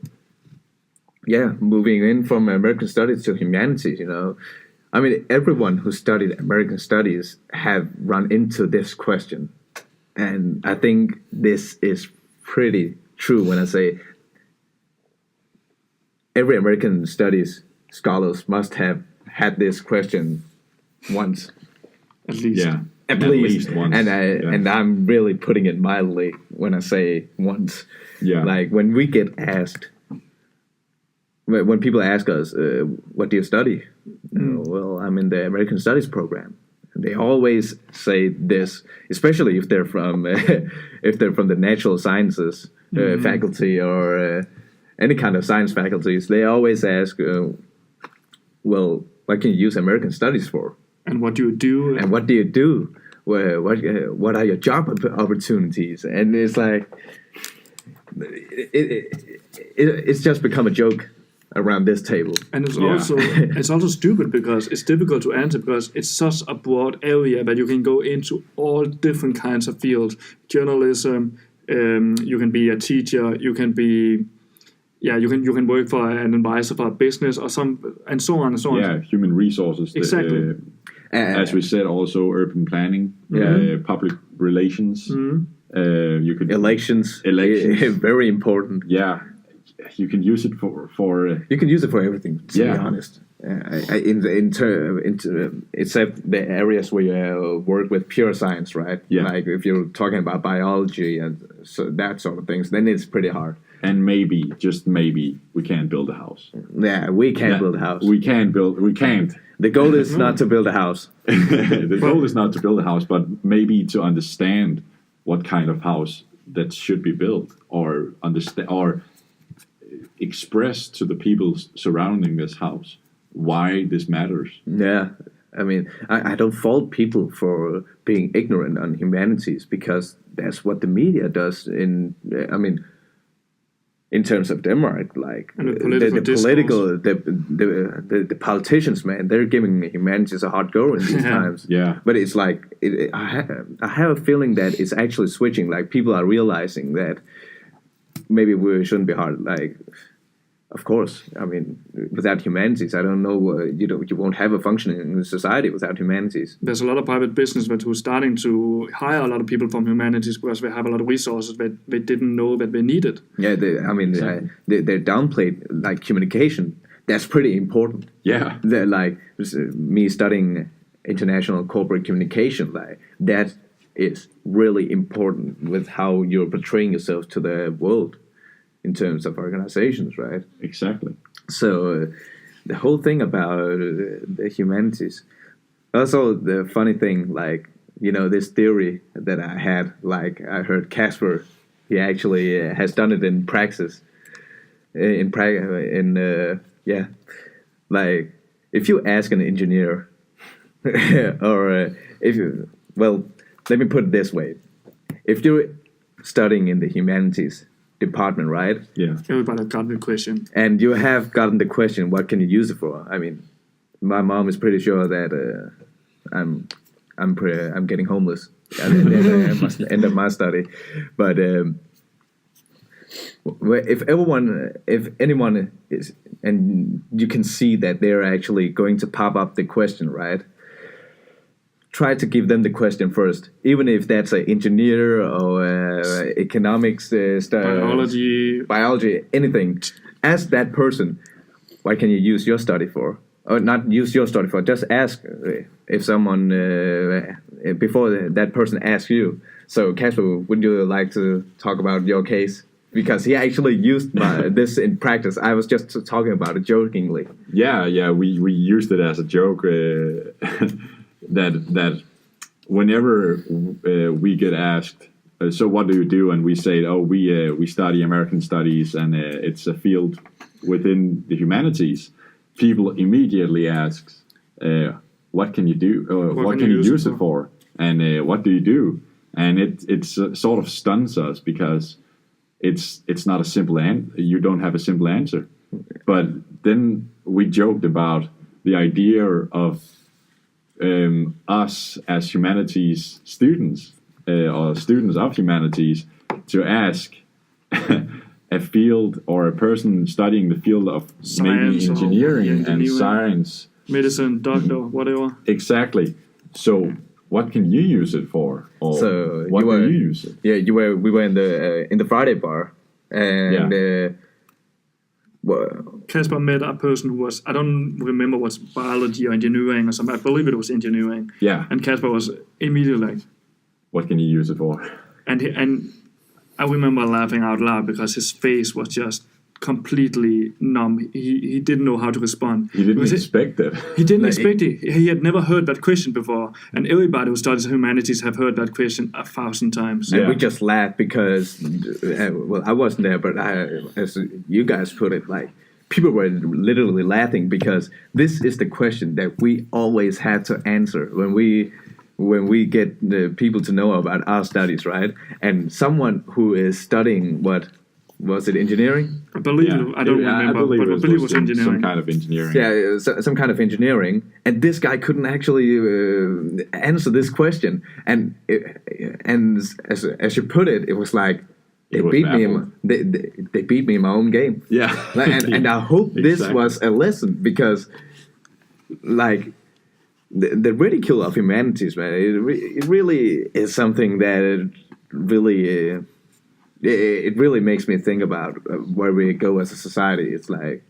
moving in from American Studies to humanities, I mean, everyone who studied American Studies have run into this question. And I think this is pretty true when I say every American Studies scholars must have had this question once. At least. Yeah. At least once. And I'm really putting it mildly when I say once. Yeah. Like when we get asked, when people ask us, what do you study? Well, I'm in the American Studies program. They always say this, especially if they're from the natural sciences faculty or any kind of science faculties. They always ask, well, what can you use American Studies for? And what do you do? And what do you do? What are your job opportunities? And it's like it's just become a joke around this table. And it's also stupid because it's difficult to answer because it's such a broad area that you can go into all different kinds of fields. Journalism, you can be a teacher, you can be you can work for an advisor for a business or and so on and so on. Yeah, human resources. Exactly. As we said, also urban planning, public relations. You could elections, very important. Yeah, you can use it for. You can use it for everything. To be honest, except the areas where you work with pure science, right? Yeah. Like if you're talking about biology and so that sort of things, then it's pretty hard. And maybe, just maybe, we can't build a house. Yeah, we can't build a house. We can't. The goal is not to build a house. The goal is not to build a house, but maybe to understand what kind of house that should be built, or understand, or express to the people surrounding this house why this matters. Yeah, I mean, I don't fault people for being ignorant on humanities because that's what the media does. In terms of Denmark, like the politicians, man, they're giving humanities a hard go in these times. Yeah. But it's like I have a feeling that it's actually switching. Like people are realizing that maybe we shouldn't be hard. Like, of course, I mean, without humanities, I don't know. You won't have a functioning society without humanities. There's a lot of private business who's starting to hire a lot of people from humanities because they have a lot of resources that they didn't know that they needed. Yeah, they're downplayed like communication. That's pretty important. Yeah, they're like me studying international corporate communication. Like that is really important with how you're portraying yourself to the world. In terms of organizations, right? Exactly. So the whole thing about the humanities. Also, the funny thing, like, this theory that I had, like, I heard Casper, he actually has done it in praxis. Like, if you ask an engineer, or let me put it this way. If you're studying in the humanities department, right? Yeah. Everybody got the question. And you have gotten the question, what can you use it for? I mean, my mom is pretty sure that I'm getting homeless at the end of my study. But if anyone is, and you can see that they're actually going to pop up the question, right? Try to give them the question first, even if that's an engineer or economics, biology, anything. Ask that person, what can you use your study for? Or not use your study for, just ask if someone, before that person asks you. So, Casper, would you like to talk about your case? Because he actually used this in practice. I was just talking about it jokingly. Yeah, we used it as a joke. That whenever we get asked, so what do you do? And we say, we study American Studies, and it's a field within the humanities. People immediately ask, what can you do? What can you use it for? And what do you do? And it sort of stuns us because it's not a simple answer. You don't have a simple answer. But then we joked about the idea of us as humanities students or students of humanities to ask a field or a person studying the field of maybe engineering and science, medicine, doctor, whatever. Exactly. So what can you use it for? Or so what do you use it? Yeah, we were in the Friday bar, and Casper met a person who was, I don't remember what's biology or engineering or something. I believe it was engineering. Yeah. And Casper was immediately like, what can you use it for? And I remember laughing out loud because his face was just completely numb. He didn't know how to respond. He didn't expect it. He didn't expect it. He had never heard that question before. And everybody who studies humanities have heard that question 1,000 times. And we just laughed because, well, I wasn't there, but as you guys put it, like, people were literally laughing because this is the question that we always had to answer when we get the people to know about our studies, right? And someone who is studying what was it, engineering? I believe I don't remember, but I believe it was engineering. Some kind of engineering. Yeah, some kind of engineering, and this guy couldn't actually answer this question. And as you put it, it was like they beat me in my own game. Yeah, and I hope this was a lesson because, like, the ridicule of humanities, man, it really is something that really. It really makes me think about where we go as a society. It's like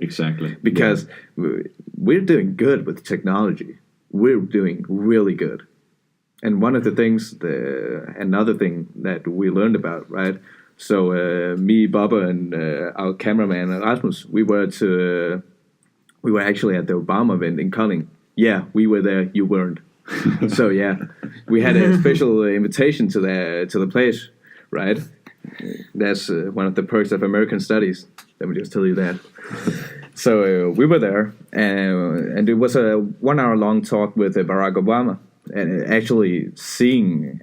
because we're doing good with technology. We're doing really good, and one of the things, another thing that we learned about, right? So me, Bubba, and our cameraman Rasmus, we were actually at the Obama event in Kolding. Yeah, we were there. You weren't. So yeah, we had a special invitation to the place, right? That's one of the perks of American studies. Let me just tell you that. So we were there, and it was a 1 hour long talk with Barack Obama, and actually seeing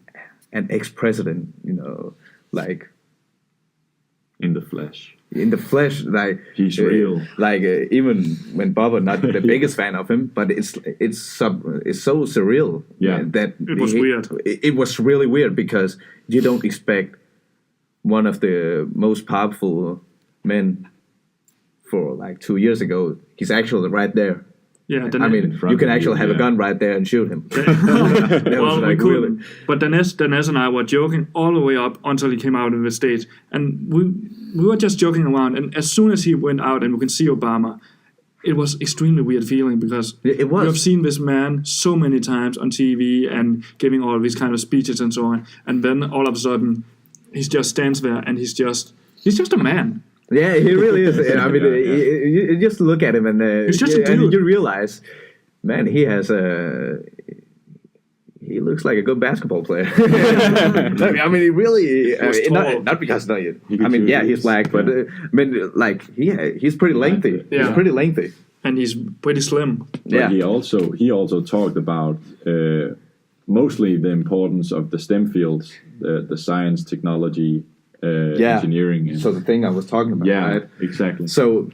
an ex-president, like in the flesh. Like he's real. Like even when Bob, not the biggest fan of him, but it's so surreal. Yeah, that it was weird. It was really weird because you don't expect one of the most powerful men for like 2 years ago. He's actually right there. Yeah, I mean, you can actually have a gun right there and shoot him. Well, like, we couldn't. Really. But Denne and I were joking all the way up until he came out on the stage. And we were just joking around. And as soon as he went out and we can see Obama, it was extremely weird feeling because it was. We have seen this man so many times on TV and giving all these kind of speeches and so on. And then all of a sudden, he just stands there and he's just a man. Yeah, he really is. I mean, you just look at him and you realize, man, he looks like a good basketball player. I mean, he really not because he's black, but I mean, like he's pretty lengthy. Yeah. He's pretty lengthy, and he's pretty slim. But he also talked about mostly the importance of the STEM fields, the science, technology. Engineering. So the thing I was talking about, right? Exactly. So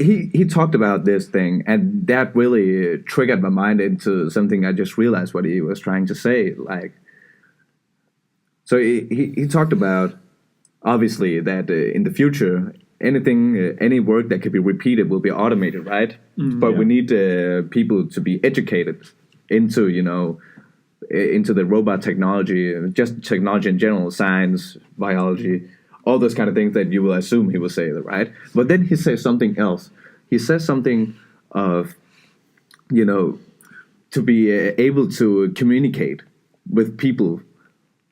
he talked about this thing, and that really triggered my mind into something. I just realized what he was trying to say. Like, so he talked about obviously that in the future, any work that could be repeated will be automated, right? But we need people to be educated into the robot technology, just technology in general, science, biology, all those kind of things that you will assume he will say, right? But then he says something else. He says something of, to be able to communicate with people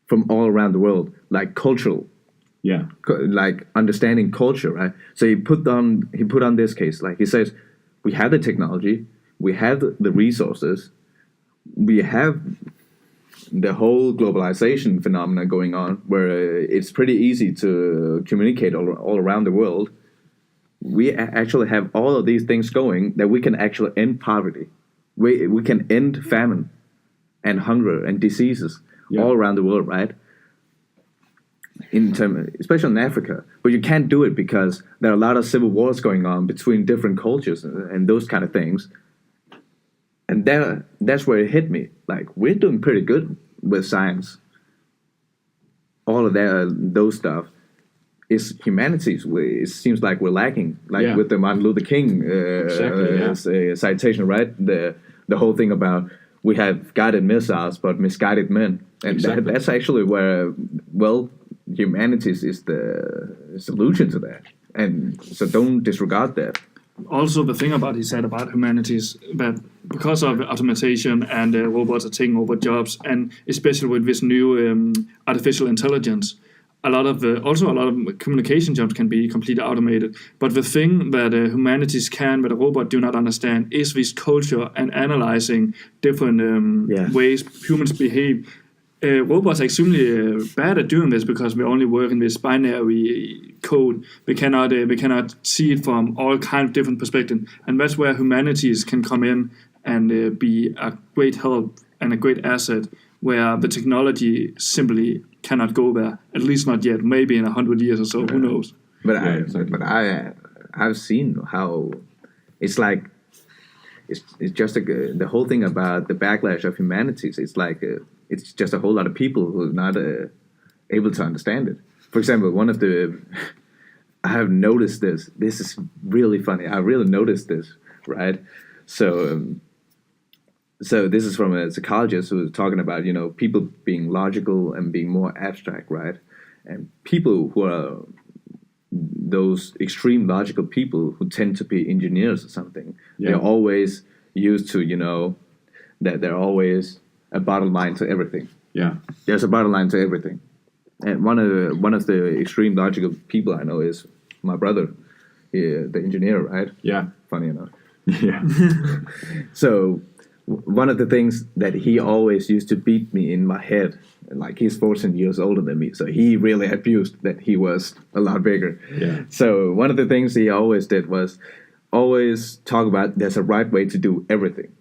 from all around the world, like cultural, like understanding culture, right? So he put on this case, like he says, we have the technology, we have the resources, we have the whole globalization phenomena going on, where it's pretty easy to communicate all around the world. We actually have all of these things going that we can actually end poverty. We can end famine and hunger and diseases all around the world, right? Especially in Africa. But you can't do it because there are a lot of civil wars going on between different cultures and those kind of things. And that's where it hit me. Like, we're doing pretty good with science. All of those stuff is humanities. It seems like we're lacking. Like with the Martin Luther King citation, right? The whole thing about we have guided missiles but misguided men. And that's actually where, humanities is the solution to that. And so don't disregard that. Also, the thing he said about humanities, that because of automation and robots are taking over jobs, and especially with this new artificial intelligence, a lot of communication jobs can be completely automated. But the thing that humanities can, but a robot do not understand, is this culture and analyzing different ways humans behave. Robots are extremely bad at doing this because we only work in this binary code. We cannot see it from all kinds of different perspectives, and that's where humanities can come in and be a great help and a great asset, where the technology simply cannot go there. At least not yet. Maybe in 100 years or so. Who knows? But I've seen how it's like. It's just the whole thing about the backlash of humanities. It's like it's just a whole lot of people who are not able to understand it. For example, I have noticed this. This is really funny. I really noticed this, right? So this is from a psychologist who was talking about, people being logical and being more abstract, right? And people who are those extreme logical people who tend to be engineers or something, they're always used to, that they're always a bottom line to everything. Yeah, there's a bottom line to everything. And one of the extreme logical people I know is my brother, the engineer, right? Yeah, funny enough. Yeah. So one of the things that he always used to beat me in my head, like he's 14 years older than me, so he really abused that he was a lot bigger. Yeah. So one of the things he always did was always talk about there's a right way to do everything.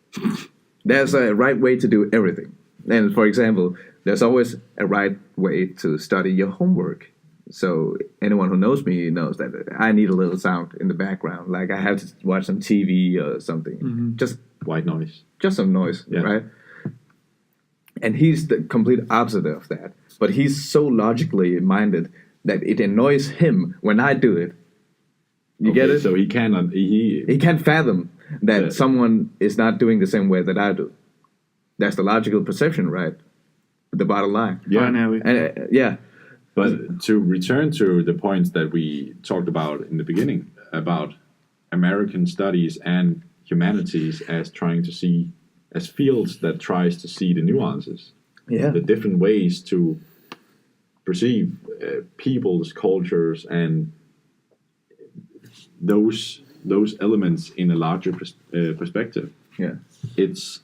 There's a right way to do everything. And for example, there's always a right way to study your homework. So anyone who knows me knows that I need a little sound in the background. Like I have to watch some TV or something. Mm-hmm. Just white noise. Just some noise, right? And he's the complete opposite of that. But he's so logically minded that it annoys him when I do it. You get it? So he can't fathom that someone is not doing the same way that I do. That's the logical perception, right? The bottom line. Yeah. Yeah. But to return to the points that we talked about in the beginning about American studies and humanities as fields that tries to see the nuances, the different ways to perceive people's cultures and those elements in a larger perspective. Yeah, it's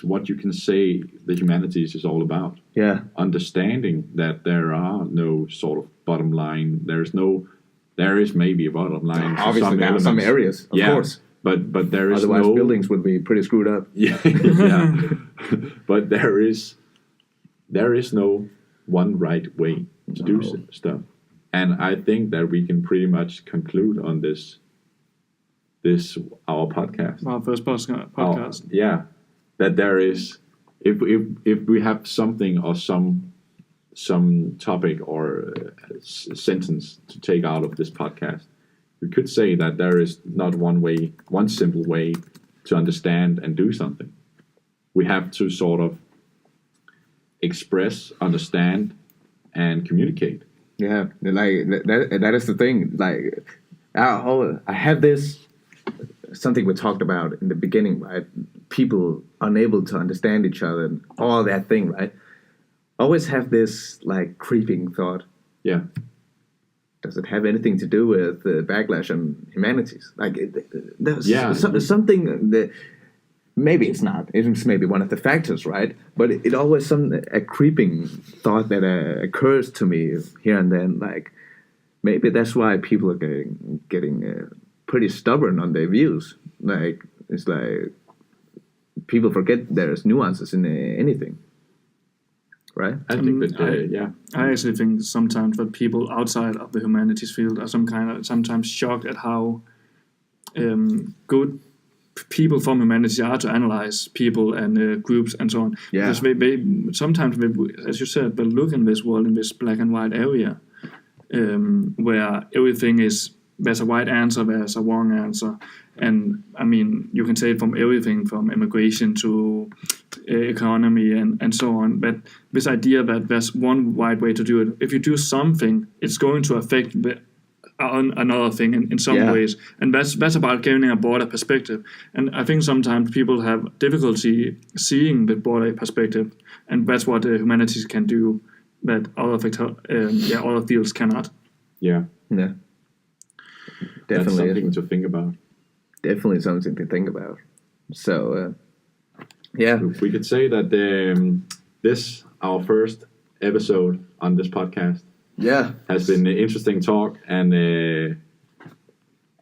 what you can say the humanities is all about. Yeah, understanding that there are no sort of bottom line. There is maybe a bottom line. Obviously, there are some areas, of course. But there is otherwise buildings would be pretty screwed up. Yeah. But there is no one right way to do stuff, and I think that we can pretty much conclude on this our podcast, our first podcast. That there is if we have something or some topic or sentence to take out of this podcast, we could say that there is not one simple way to understand and do something. We have to sort of express, understand, and communicate. Yeah, like that is the thing. Like, I have this something we talked about in the beginning, right? People unable to understand each other and all that thing, right? Always have this like creeping thought. Yeah. Does it have anything to do with the backlash on humanities? Like, there's something that maybe it's not. It's maybe one of the factors, right? But it always a creeping thought that occurs to me here and then. Like, maybe that's why people are getting pretty stubborn on their views. Like, it's like people forget there's nuances in anything. Right? I think that, I actually think sometimes that people outside of the humanities field are sometimes shocked at how good people from humanities are to analyze people and groups and so on. Yeah. Because sometimes, as you said, we look in this world, in this black and white area, where everything is, there's a right answer, there's a wrong answer. And I mean, you can say it from everything from immigration to economy and so on. But this idea that there's one right way to do it, if you do something, it's going to affect another thing in some ways. And that's about giving a broader perspective. And I think sometimes people have difficulty seeing the broader perspective. And that's what humanities can do that other fields cannot. Yeah. Yeah. That's Definitely something to think about. Definitely something to think about. So, yeah. We could say that this, our first episode on this podcast, has been an interesting talk. And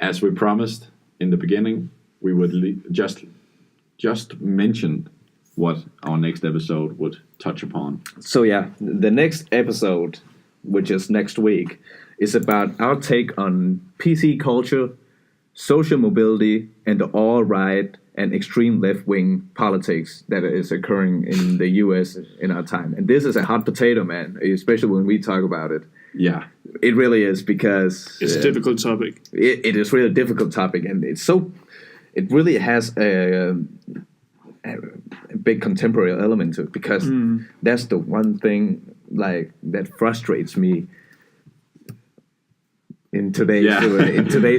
as we promised in the beginning, we would just mention what our next episode would touch upon. So, yeah, the next episode, which is next week, is about our take on PC culture, social mobility, and the alt-right and extreme left-wing politics that is occurring in the US in our time. And this is a hot potato, man, especially when we talk about it. Yeah. It really is, because it's a difficult topic. It is really a difficult topic, and it really has a big contemporary element to it, because that's the one thing that frustrates me in today's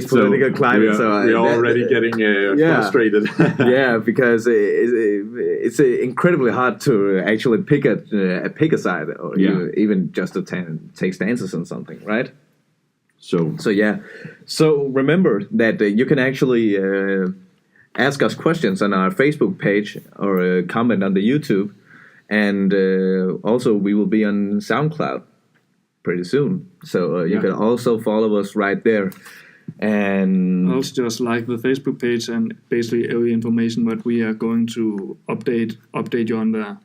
political climate. We are already getting frustrated. Yeah, because it's incredibly hard to actually pick a side, or even just to take stances on something, right? So yeah. So remember that you can actually ask us questions on our Facebook page or comment on the YouTube, and also we will be on SoundCloud pretty soon. So you can also follow us right there. And also just like the Facebook page, and basically every information that we are going to update you on there.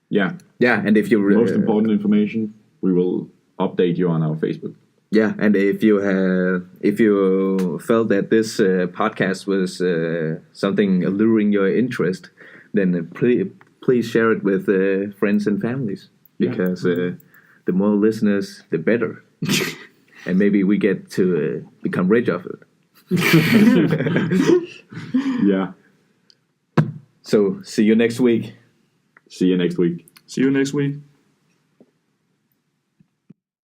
Yeah. Yeah, and if you most important information, we will update you on our Facebook. Yeah, and if you felt that this podcast was something alluring your interest, then please share it with friends and families, because the more listeners, the better. And maybe we get to become rich off it. Yeah. So, see you next week. See you next week. See you next week.